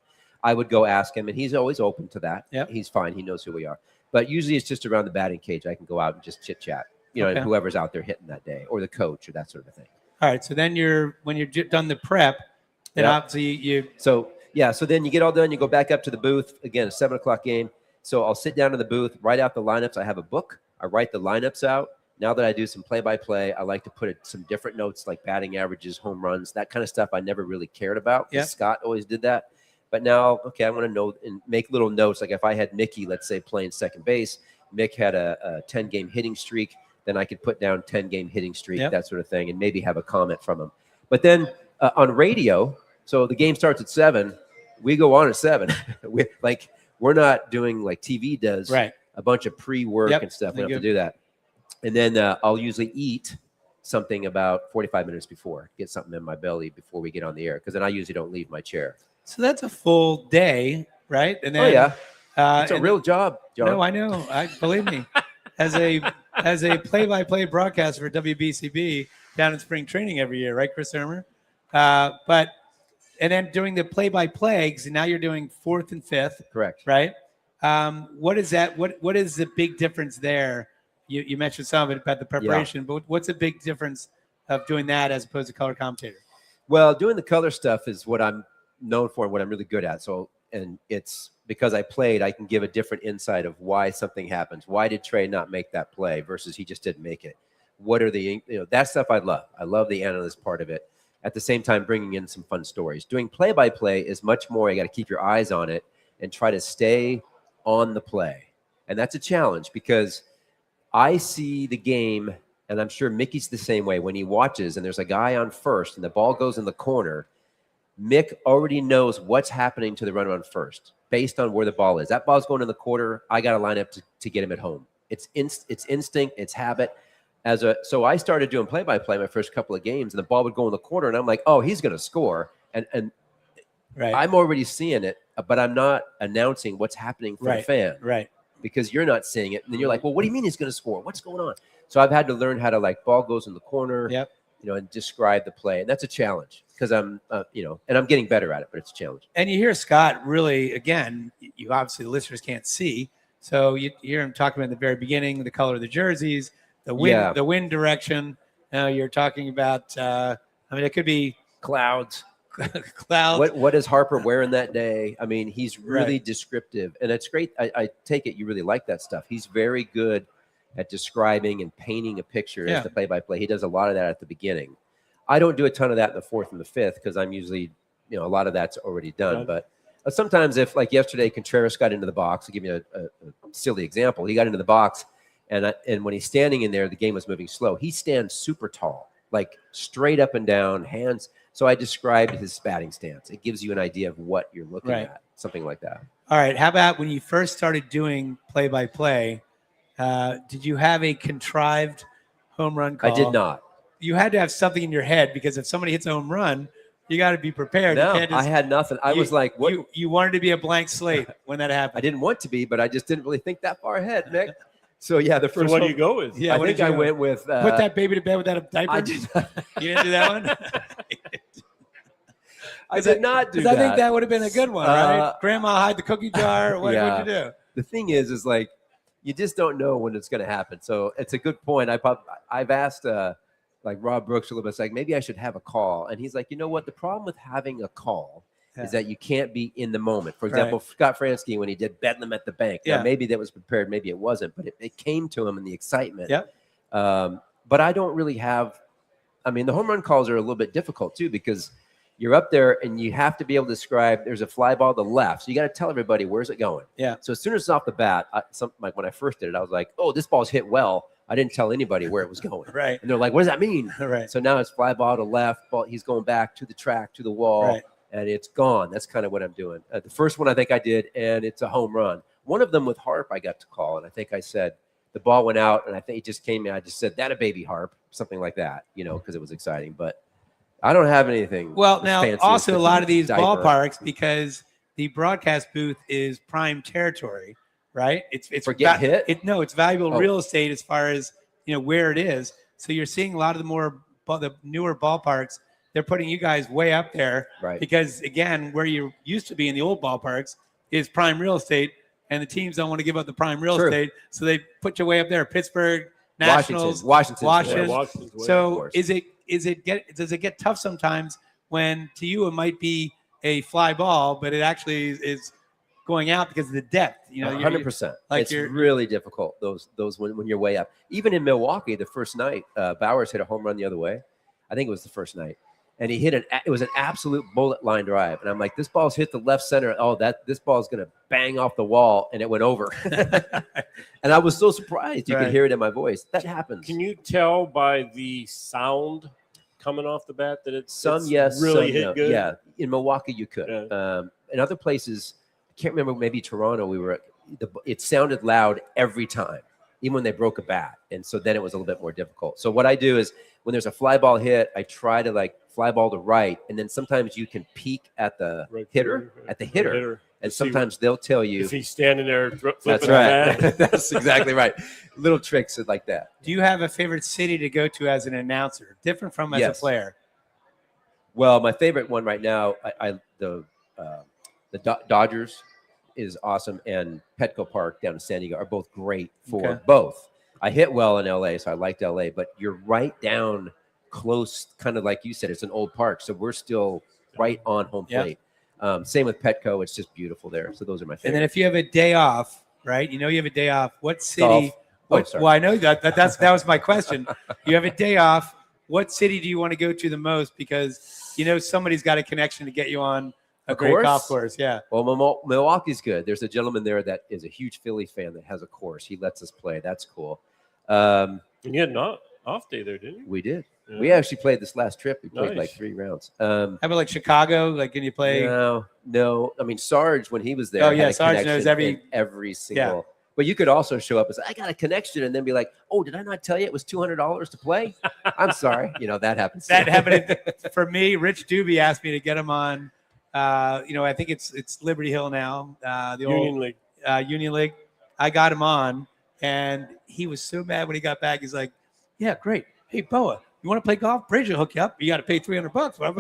I would go ask him, and he's always open to that. Yep. He's fine. He knows who we are. But usually it's just around the batting cage. I can go out and just chit chat, and whoever's out there hitting that day, or the coach, or that sort of thing. All right. So then when you're done the prep, then obviously you. So then you get all done. You go back up to the booth again. A 7:00 game. So I'll sit down in the booth, write out the lineups. I have a book. I write the lineups out. Now that I do some play-by-play, I like to put some different notes like batting averages, home runs, that kind of stuff. I never really cared about. Yeah. Scott always did that. But now, I want to know and make little notes. Like if I had Mickey, let's say, playing second base, Mick had a 10-game hitting streak, then I could put down 10-game hitting streak, that sort of thing, and maybe have a comment from him. But then on radio, so the game starts at 7, we go on at 7. We're not doing like TV does, a bunch of pre-work and stuff. We don't have to do that. And then I'll usually eat something about 45 minutes before, get something in my belly before we get on the air, because then I usually don't leave my chair. So that's a full day, right? And then, it's a real job, John. No, I know. Believe me, as a play-by-play broadcaster for WBCB down in spring training every year, right, Chris Ermer? And then doing the play-by-play, so now you're doing 4th and 5th. Correct. Right? What is that? What is the big difference there? You mentioned some of it about the preparation, but what's the big difference of doing that as opposed to color commentator? Well, doing the color stuff is what I'm known for and what I'm really good at. So, and it's because I played, I can give a different insight of why something happens. Why did Trey not make that play versus he just didn't make it? What are the, that stuff I love. I love the analyst part of it. At the same time, bringing in some fun stories. Doing play-by-play is much more, you got to keep your eyes on it and try to stay on the play. And that's a challenge because I see the game, and I'm sure Mickey's the same way. When he watches and there's a guy on first and the ball goes in the corner, Mick already knows what's happening to the runner on first based on where the ball is. That ball's going in the corner. I got to line up to get him at home. It's instinct. It's habit. So I started doing play-by-play my first couple of games, and the ball would go in the corner, and I'm like, oh, he's going to score. And I'm already seeing it, but I'm not announcing what's happening for the fan. Right. Because you're not seeing it. And then you're like, well, what do you mean he's going to score? What's going on? So I've had to learn how to, like, ball goes in the corner, and describe the play. And that's a challenge because I'm, and I'm getting better at it, but it's a challenge. And you hear Scott really, again, you obviously, the listeners can't see. So you hear him talking about in the very beginning, the color of the jerseys, the wind direction. Now you're talking about, it could be clouds. Clouds. What is Harper wearing that day? I mean, he's really descriptive, and it's great. I take it you really like that stuff. He's very good at describing and painting a picture as the play-by-play. He does a lot of that at the beginning. I don't do a ton of that in the fourth and the fifth because I'm usually, a lot of that's already done. But sometimes if, like yesterday, Contreras got into the box, I'll give you a silly example. He got into the box, and when he's standing in there, the game was moving slow. He stands super tall, like straight up and down, hands. So I described his batting stance. It gives you an idea of what you're looking at, something like that. All right. How about when you first started doing play-by-play, did you have a contrived home run call? I did not. You had to have something in your head because if somebody hits a home run, you got to be prepared. No, I had nothing. I was like, what? You wanted to be a blank slate when that happened. I didn't want to be, but I just didn't really think that far ahead, Mick. So, the first what do you go with? Yeah, I think I went with... put that baby to bed without a diaper? I did. You didn't do that one? I did not do that. I think that would have been a good one, right? Grandma hide the cookie jar. What would you do? The thing is like, you just don't know when it's going to happen. So it's a good point. I've asked like Rob Brooks a little bit. It's like, maybe I should have a call. And he's like, you know what? The problem with having a call is that you can't be in the moment. For example, Scott Fransky, when he did Bedlam at the Bank, now, maybe that was prepared, maybe it wasn't, but it came to him in the excitement. But I don't really have, the home run calls are a little bit difficult too, because you're up there and you have to be able to describe there's a fly ball to the left. So you got to tell everybody, where's it going? So as soon as it's off the bat, like when I first did it, I was like, oh, this ball's hit well. I didn't tell anybody where it was going. And they're like, what does that mean? So now it's fly ball to left, ball, he's going back to the track, to the wall, and it's gone. That's kind of what I'm doing. The first one I think I did, and it's a home run. One of them with Harp I got to call, and I think I said, the ball went out, and I think it just came in. I just said, that a baby Harp, something like that, because it was exciting. But I don't have anything. Well, now also a lot of these ballparks, because the broadcast booth is prime territory, right? It's hit? It's valuable real estate as far as where it is. So you're seeing a lot of the newer ballparks. They're putting you guys way up there, because again, where you used to be in the old ballparks is prime real estate, and the teams don't want to give up the prime real estate, so they put you way up there. Pittsburgh, Nationals, Washington. So does it get tough sometimes when to you it might be a fly ball, but it actually is going out because of the depth? 100%. It's really difficult. Those when you're way up. Even in Milwaukee, the first night, Bowers hit a home run the other way. I think it was the first night, and he hit it was an absolute bullet line drive. And I'm like, this ball's hit the left center. Oh, this ball's gonna bang off the wall, and it went over. And I was so surprised. You could hear it in my voice. That happens. Can you tell by the sound coming off the bat that it's yes, really hit good? Yeah, in Milwaukee you could. In other places, I can't remember. Maybe Toronto. It sounded loud every time, even when they broke a bat, and so then it was a little bit more difficult. So what I do is, when there's a fly ball hit, I try to fly ball to right, and then sometimes you can peek at the hitter, and sometimes they'll tell you if he's standing there flipping. That's right. That's exactly right. Little tricks like that. Do you have a favorite city to go to as an announcer, different from as a player? Well, my favorite one right now, the Dodgers is awesome, and Petco Park down in San Diego are both great for both. I hit well in LA, so I liked LA, but you're right down close, kind of like you said, it's an old park, so we're still right on home plate. Same with Petco, it's just beautiful there. So those are my favorites. And then if you have a day off, right? You have a day off. What city? Well, I know that was my question. You have a day off. What city do you want to go to the most? Because somebody's got a connection to get you on a great golf course. Yeah. Well, Milwaukee's good. There's a gentleman there that is a huge Philly fan that has a course. He lets us play. That's cool. And you had an off day there, didn't you? We did. Yeah. We actually played this last trip. We played like 3 rounds. How about Chicago? Can you play? No. I mean, Sarge, when he was there, Sarge knows every single But you could also show up and say, I got a connection, and then be like, oh, did I not tell you it was $200 to play? I'm sorry. That happens. That happened for me. Rich Doobie asked me to get him on, I think it's Liberty Hill now, the Union League. Union League. I got him on, and he was so mad when he got back. He's like, yeah, great. Hey, Boa, you want to play golf? Brazier hook you up. You got to pay $300. Well,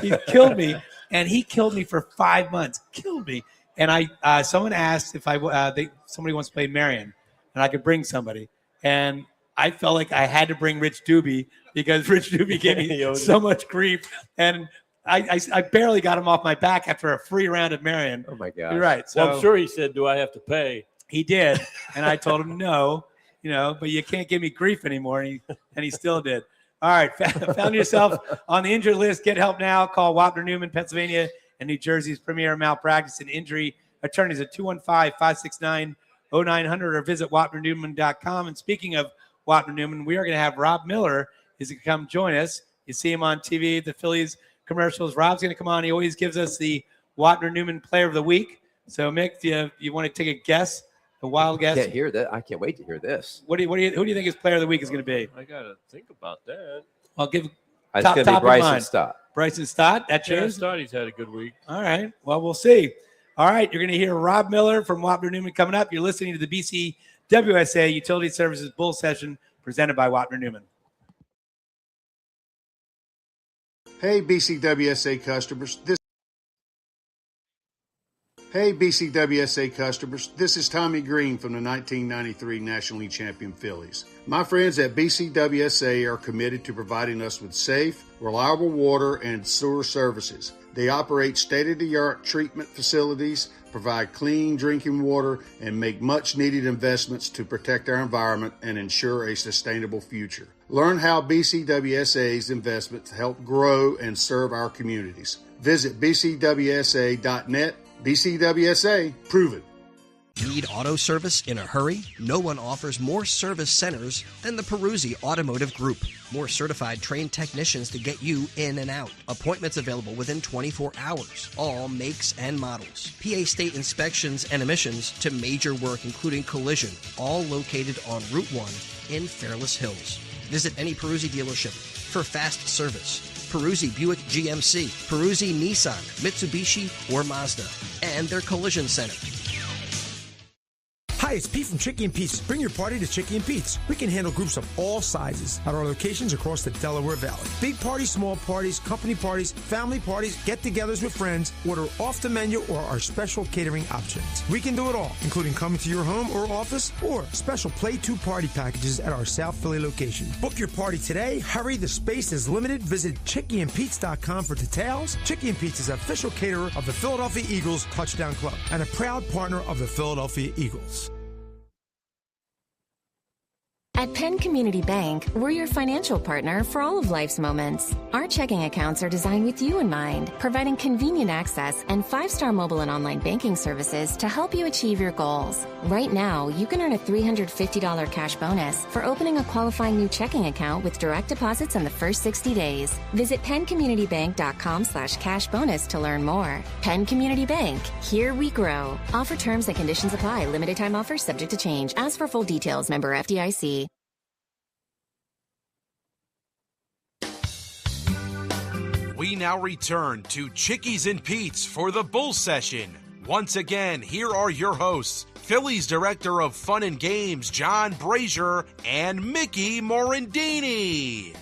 he killed me, and he killed me for 5 months. Killed me. And someone asked if somebody wants to play Marion, and I could bring somebody. And I felt like I had to bring Rich Doobie because Rich Doobie gave me so much grief. And I barely got him off my back after a free round of Marion. Oh, my God. You're right. So I'm sure he said, do I have to pay? He did. And I told him no, but you can't give me grief anymore. And he still did. All right. Found yourself on the injured list. Get help now. Call Wapner Newman, Pennsylvania, and New Jersey's premier malpractice and injury attorneys at 215-569-0900 or visit WapnerNewman.com. And speaking of Wapner Newman, we are going to have Rob Miller is going to come join us. You see him on TV, the Phillies commercials. Rob's going to come on. He always gives us the Wapner Newman Player of the Week. So, Mick, do you want to take a guess, a wild guess? I can't hear that. I can't wait to hear this. Who do you think his Player of the Week is going to be? I got to think about that. I'll give It's going to be Bryson Stott. Bryson Stott? That's yours? Yeah, Stott's had a good week. All right. Well, we'll see. All right. You're going to hear Rob Miller from Wapner Newman coming up. You're listening to the BCWSA Utility Services Bull Session presented by Wapner Newman. Hey, BCWSA customers. This is Tommy Green from the 1993 National League champion Phillies. My friends at BCWSA are committed to providing us with safe, reliable water and sewer services. They operate state-of-the-art treatment facilities, provide clean drinking water, and make much-needed investments to protect our environment and ensure a sustainable future. Learn how BCWSA's investments help grow and serve our communities. Visit bcwsa.net. BCWSA, proven. Need auto service in a hurry? No one offers more service centers than the Peruzzi Automotive Group. More certified trained technicians to get you in and out. Appointments available within 24 hours. All makes and models. PA state inspections and emissions to major work including collision. All located on Route 1 in Fairless Hills. Visit any Peruzzi dealership for fast service. Peruzzi Buick GMC, Peruzzi Nissan, Mitsubishi, or Mazda, and their collision center. Hi, it's Pete from Chickie and Pete's. Bring your party to Chickie and Pete's. We can handle groups of all sizes at our locations across the Delaware Valley. Big parties, small parties, company parties, family parties, get-togethers with friends. Order off the menu or our special catering options. We can do it all, including coming to your home or office or special Play 2 party packages at our South Philly location. Book your party today. Hurry, the space is limited. Visit ChickieandPete's.com for details. Chickie and Pete's is official caterer of the Philadelphia Eagles Touchdown Club and a proud partner of the Philadelphia Eagles. At Penn Community Bank, we're your financial partner for all of life's moments. Our checking accounts are designed with you in mind, providing convenient access and 5-star mobile and online banking services to help you achieve your goals. Right now, you can earn a $350 cash bonus for opening a qualifying new checking account with direct deposits in the first 60 days. Visit PennCommunityBank.com/cash bonus to learn more. Penn Community Bank, here we grow. Offer terms and conditions apply. Limited time offers subject to change. Ask for full details. Member FDIC. We now return to Chickies and Pete's for the Bull Session. Once again, here are your hosts, Phillies Director of Fun and Games, John Brazer, and Mickey Morandini.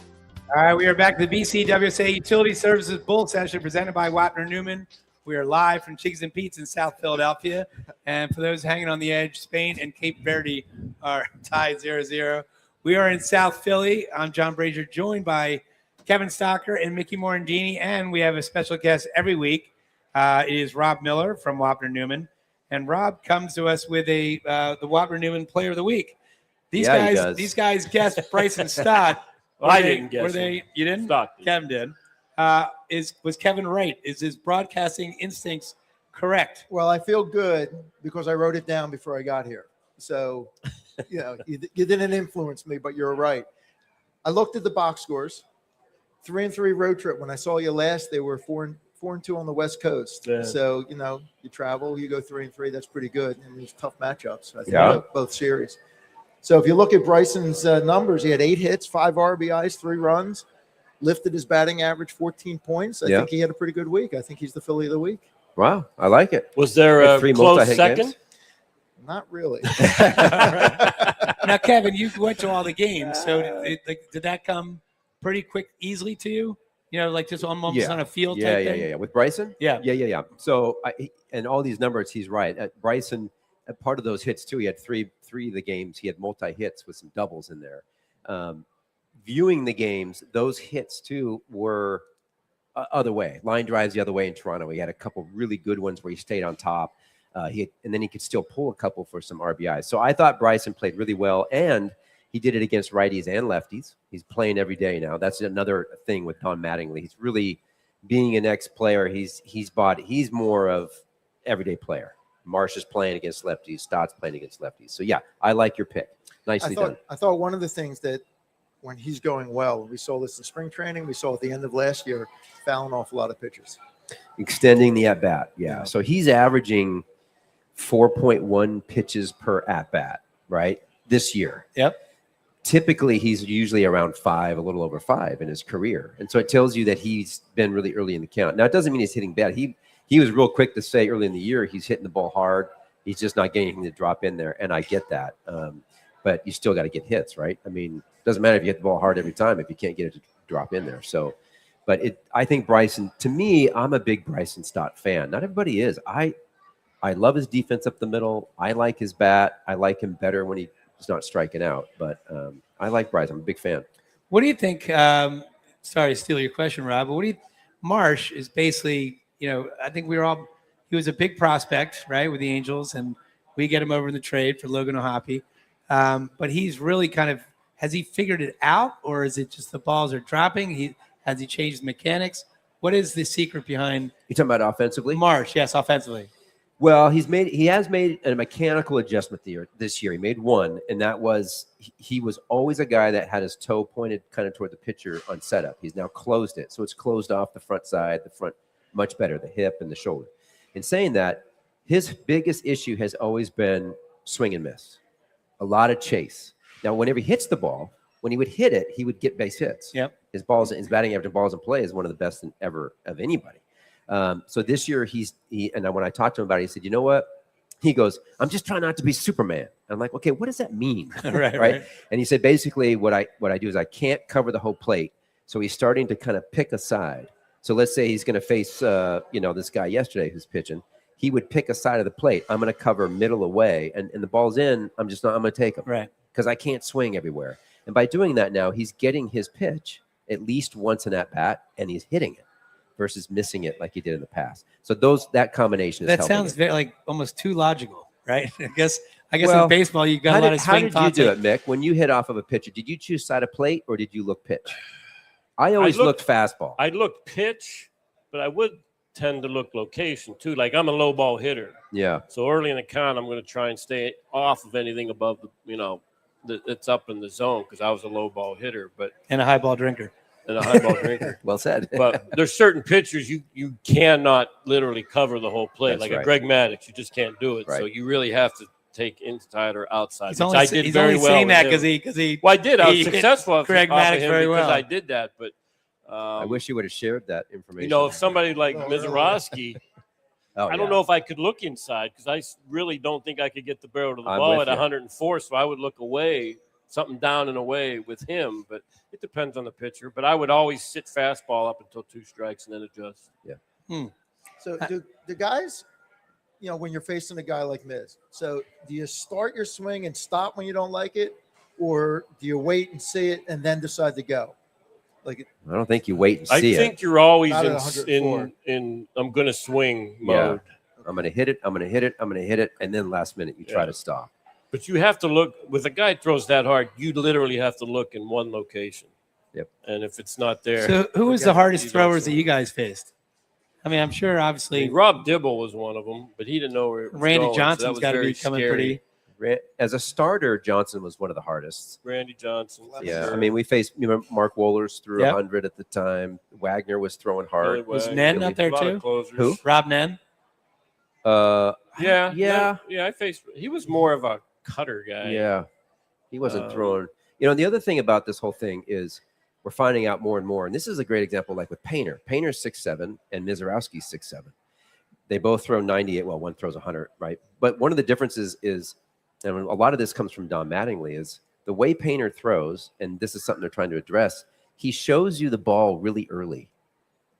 All right, we are back to the BCWSA Utility Services Bull Session presented by Wapner Newman. We are live from Chickies and Pete's in South Philadelphia. And for those hanging on the edge, Spain and Cape Verde are tied 0-0. We are in South Philly. I'm John Brazer, joined by Kevin Stocker and Mickey Morandini, and we have a special guest every week. It is Rob Miller from Wapner Newman, and Rob comes to us with the Wapner Newman Player of the Week. These guys guessed Bryson Stott. I didn't guess. You didn't? Stott did. Kevin did. Was Kevin right? Is his broadcasting instincts correct? Well, I feel good because I wrote it down before I got here. So, you didn't influence me, but you're right. I looked at the box scores. 3-3 road trip. When I saw you last, they were 4 4-2 on the West Coast. Yeah. So, you travel, you go 3-3. That's pretty good. And these tough matchups, I think, both series. So if you look at Bryson's numbers, he had 8 hits, 5 RBIs, 3 runs, lifted his batting average 14 points. I think he had a pretty good week. I think he's the Philly of the week. Wow, I like it. Was there a close second? Games? Not really. Now, Kevin, you went to all the games, so did that come pretty quick, easily to you? Like just almost on a field type thing? Yeah. With Bryson? Yeah. So, and all these numbers, he's right. Bryson, part of those hits, too, he had three of the games. He had multi-hits with some doubles in there. Viewing the games, those hits, too, were other way. Line drives the other way in Toronto. He had a couple really good ones where he stayed on top. And then he could still pull a couple for some RBIs. So I thought Bryson played really well, and he did it against righties and lefties. He's playing every day now. That's another thing with Don Mattingly. He's really being an ex-player. He's more of everyday player. Marsh is playing against lefties. Stott's playing against lefties. So, yeah, I like your pick. Nicely done. I thought one of the things that when he's going well, we saw this in spring training, we saw at the end of last year, fouling off a lot of pitches. Extending the at-bat, yeah. So he's averaging 4.1 pitches per at-bat, right, this year. Yep. Typically, he's usually around 5, a little over 5 in his career. And so it tells you that he's been really early in the count. Now, it doesn't mean he's hitting bad. He was real quick to say early in the year he's hitting the ball hard. He's just not getting anything to drop in there, and I get that. But you still got to get hits, right? I mean, it doesn't matter if you hit the ball hard every time if you can't get it to drop in there. So, but I think Bryson, to me, I'm a big Bryson Stott fan. Not everybody is. I love his defense up the middle. I like his bat. I like him better when he's not striking out. But I like Bryson. I'm a big fan. What do you think? Sorry to steal your question, Rob. But Marsh is basically, I think he was a big prospect, right, with the Angels, and we get him over in the trade for Logan O'Hoppe. But he's really has he figured it out, or is it just the balls are dropping? Has he changed the mechanics? What is the secret behind? You talking about offensively? Marsh, yes, offensively. Well, he has made a mechanical adjustment this year. He made one, and that was he was always a guy that had his toe pointed kind of toward the pitcher on setup. He's now closed it, so it's closed off the front side, the front much better, the hip and the shoulder. In saying that, his biggest issue has always been swing and miss, a lot of chase. Now, whenever he hits the ball, when he would hit it, he would get base hits. Yep. His batting average of balls in play is one of the best ever of anybody. So this year and when I talked to him about it, he said, you know what? He goes, I'm just trying not to be Superman. I'm like, okay, what does that mean? right. And he said, basically what I do is I can't cover the whole plate. So he's starting to kind of pick a side. So let's say he's going to face, this guy yesterday who's pitching. He would pick a side of the plate. I'm going to cover middle away, and the ball's in. I'm going to take him. Right. Because I can't swing everywhere. And by doing that now, he's getting his pitch at least once in at bat, and he's hitting it versus missing it like he did in the past. So that combination is that sounds very almost too logical, right? I guess well, in baseball you got a lot of swing. How did you do it, Mick? When you hit off of a pitcher, did you choose side of plate or did you look pitch? I always looked fastball. I looked pitch, but I would tend to look location too. Like I'm a low ball hitter. Yeah. So early in the count, I'm going to try and stay off of anything above it's up in the zone because I was a low ball hitter, and a high ball drinker. Well said. But there's certain pitchers you cannot literally cover the whole plate. That's like right. a Greg Maddux, you just can't do it. Right. So you really have to take inside or outside. He's only saying that because he. Well, I did. I was successful. Greg Maddux very well. I did that, but I wish you would have shared that information. If somebody like Mizorowski. I don't know if I could look inside because I really don't think I could get the barrel to the ball at 104. So I would look away, something down and away with him. But it depends on the pitcher. But I would always sit fastball up until 2 strikes and then adjust. Yeah. So do the guys, when you're facing a guy like Miz, so do you start your swing and stop when you don't like it? Or do you wait and see it and then decide to go? I don't think you wait and see it. I think you're always in I'm going to swing mode. Yeah. I'm going to hit it. I'm going to hit it. I'm going to hit it. And then last minute you try to stop. But you have to look – with a guy that throws that hard, you literally have to look in one location. Yep. And if it's not there – So who was the hardest throwers that you guys faced? I mean, I'm sure obviously – Rob Dibble was one of them, but he didn't know where it was Randy going, Johnson's got to be coming pretty As a starter, Johnson was one of the hardest. Randy Johnson. Yeah, sure. I mean, we faced Mark Wohlers threw 100 at the time. Wagner was throwing hard. Was Nen up there too? Who? Rob Nen? Yeah. I faced. He was more of a cutter guy. Yeah, he wasn't throwing. The other thing about this whole thing is we're finding out more and more, and this is a great example, like with Painter. Painter's 6'7", and Mizorowski's 6'7". They both throw 98. Well, one throws 100, right? But one of the differences is, and a lot of this comes from Don Mattingly, is the way Painter throws, and this is something they're trying to address, he shows you the ball really early,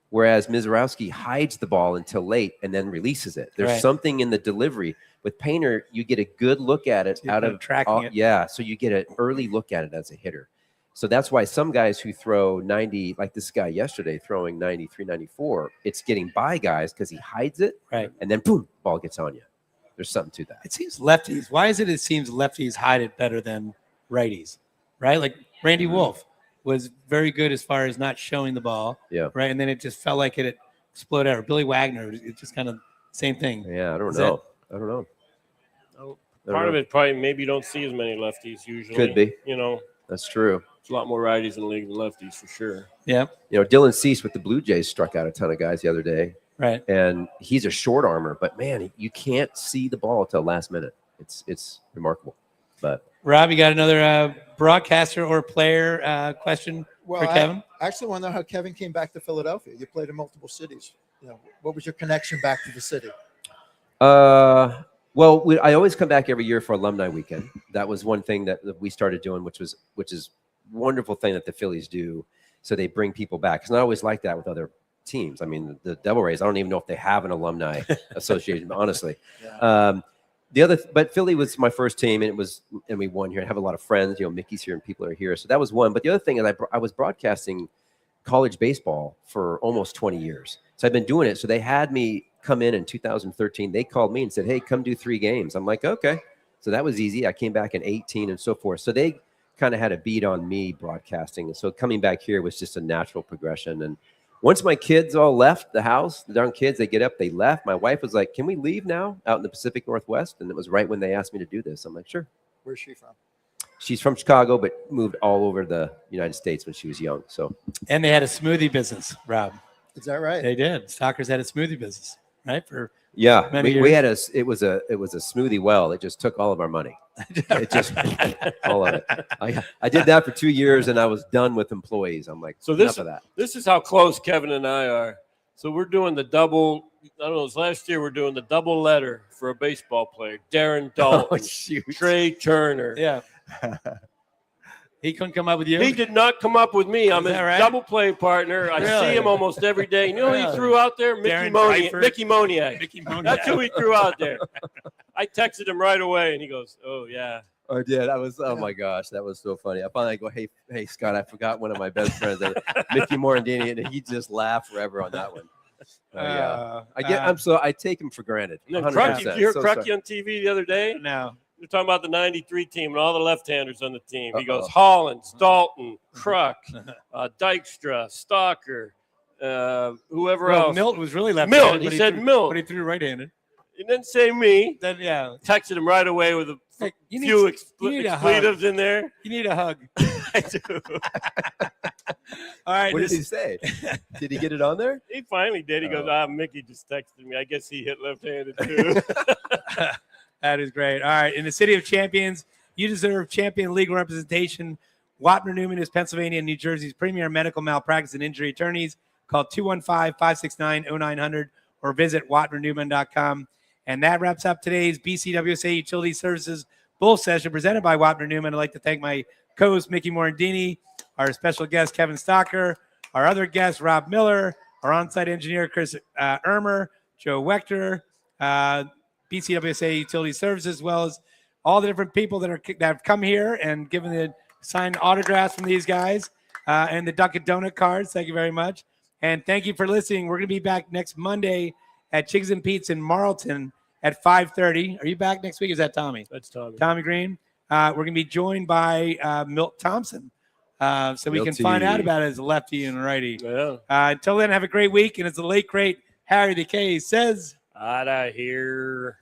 whereas Mizorowski hides the ball until late and then releases it. There's something in the delivery. With Painter, you get a good look at it out of tracking it. Yeah, so you get an early look at it as a hitter. So that's why some guys who throw 90, like this guy yesterday throwing 93, 94, it's getting by guys because he hides it, right? And then boom, ball gets on you. There's something to that. It seems lefties. Why is it seems lefties hide it better than righties, right? Like Randy Wolf was very good as far as not showing the ball, right? And then it just felt like it exploded out. Or Billy Wagner, it's just kind of same thing. Yeah, I don't know. Part of it probably maybe you don't see as many lefties usually. Could be. That's true. There's a lot more righties in the league than lefties for sure. Yeah. Dylan Cease with the Blue Jays struck out a ton of guys the other day. Right. And he's a short armor, but man, you can't see the ball until last minute. It's remarkable. But Rob, you got another broadcaster or player question for Kevin? I actually want to know how Kevin came back to Philadelphia. You played in multiple cities. What was your connection back to the city? Well, I always come back every year for alumni weekend. That was one thing that we started doing, which is a wonderful thing that the Phillies do. So they bring people back. It's not always like that with other teams. I mean, the Devil Rays, I don't even know if they have an alumni association, honestly. But Philly was my first team, and we won here. I have a lot of friends. Mickey's here and people are here. So that was one. But the other thing is I was broadcasting college baseball for almost 20 years. So I've been doing it. So they had me come in 2013. They called me and said, hey, come do 3 games. I'm like, okay. So that was easy. I came back in 18 and so forth. So they kind of had a beat on me broadcasting. And so coming back here was just a natural progression. And once my kids all left the house, the darn kids, they get up, they left. My wife was like, can we leave now out in the Pacific Northwest? And it was right when they asked me to do this. I'm like, sure. Where's she from? She's from Chicago, but moved all over the United States when she was young. So, and they had a smoothie business, Rob. Is that right? They did. Stalkers had a smoothie business, right? For many years. We had it was a smoothie well. It just took all of our money. It just all of it. I did that for 2 years, and I was done with employees. I'm like, so enough of that. This is how close Kevin and I are. So we're doing the double. I don't know. Last year we're doing the double letter for a baseball player, Darren Dalton, Trey Turner. Yeah. He couldn't come up with you? He did not come up with me. I'm his double play partner. I see him almost every day. You know who he threw out there? Mickey Moniak. That's who he threw out there. I texted him right away, and he goes, oh, yeah. I did. Oh my gosh, that was so funny. I finally go, hey, Scott, I forgot one of my best friends, Mickey Morandini, and he just laughed forever on that one. I take him for granted. 100%. You hear Crucky on TV the other day? No. You're talking about the 93 team and all the left-handers on the team. He goes, Hollins, Dalton, Kruk, Dykstra, Stalker, whoever else. Milt was really left-handed. He said Milt. But he threw right-handed. He didn't say me. Then, texted him right away with a few expletives in there. You need a hug. I do. All right. What did he say? Did he get it on there? He finally did. He goes, Mickey just texted me. I guess he hit left-handed too. That is great. All right. In the city of champions, you deserve champion legal representation. Wapner Newman is Pennsylvania and New Jersey's premier medical malpractice and injury attorneys. Call 215-569-0900 or visit wapnernewman.com. And that wraps up today's BCWSA Utility Services Bull Session presented by Wapner Newman. I'd like to thank my co-host, Mickey Morandini, our special guest, Kevin Stalker, our other guest, Rob Miller, our on-site engineer, Chris Ermer, Joe Wechter, BCWSA Utility Services, as well as all the different people that have come here and given the signed autographs from these guys and the Dunkin' Donut cards. Thank you very much. And thank you for listening. We're going to be back next Monday at Chicks and Pete's in Marlton at 5:30. Are you back next week? Is that Tommy? That's Tommy. Tommy Green. We're going to be joined by Milt Thompson. So we can find out about his lefty and righty. Yeah. Until then, have a great week. And as the late, great Harry the K says, out of here.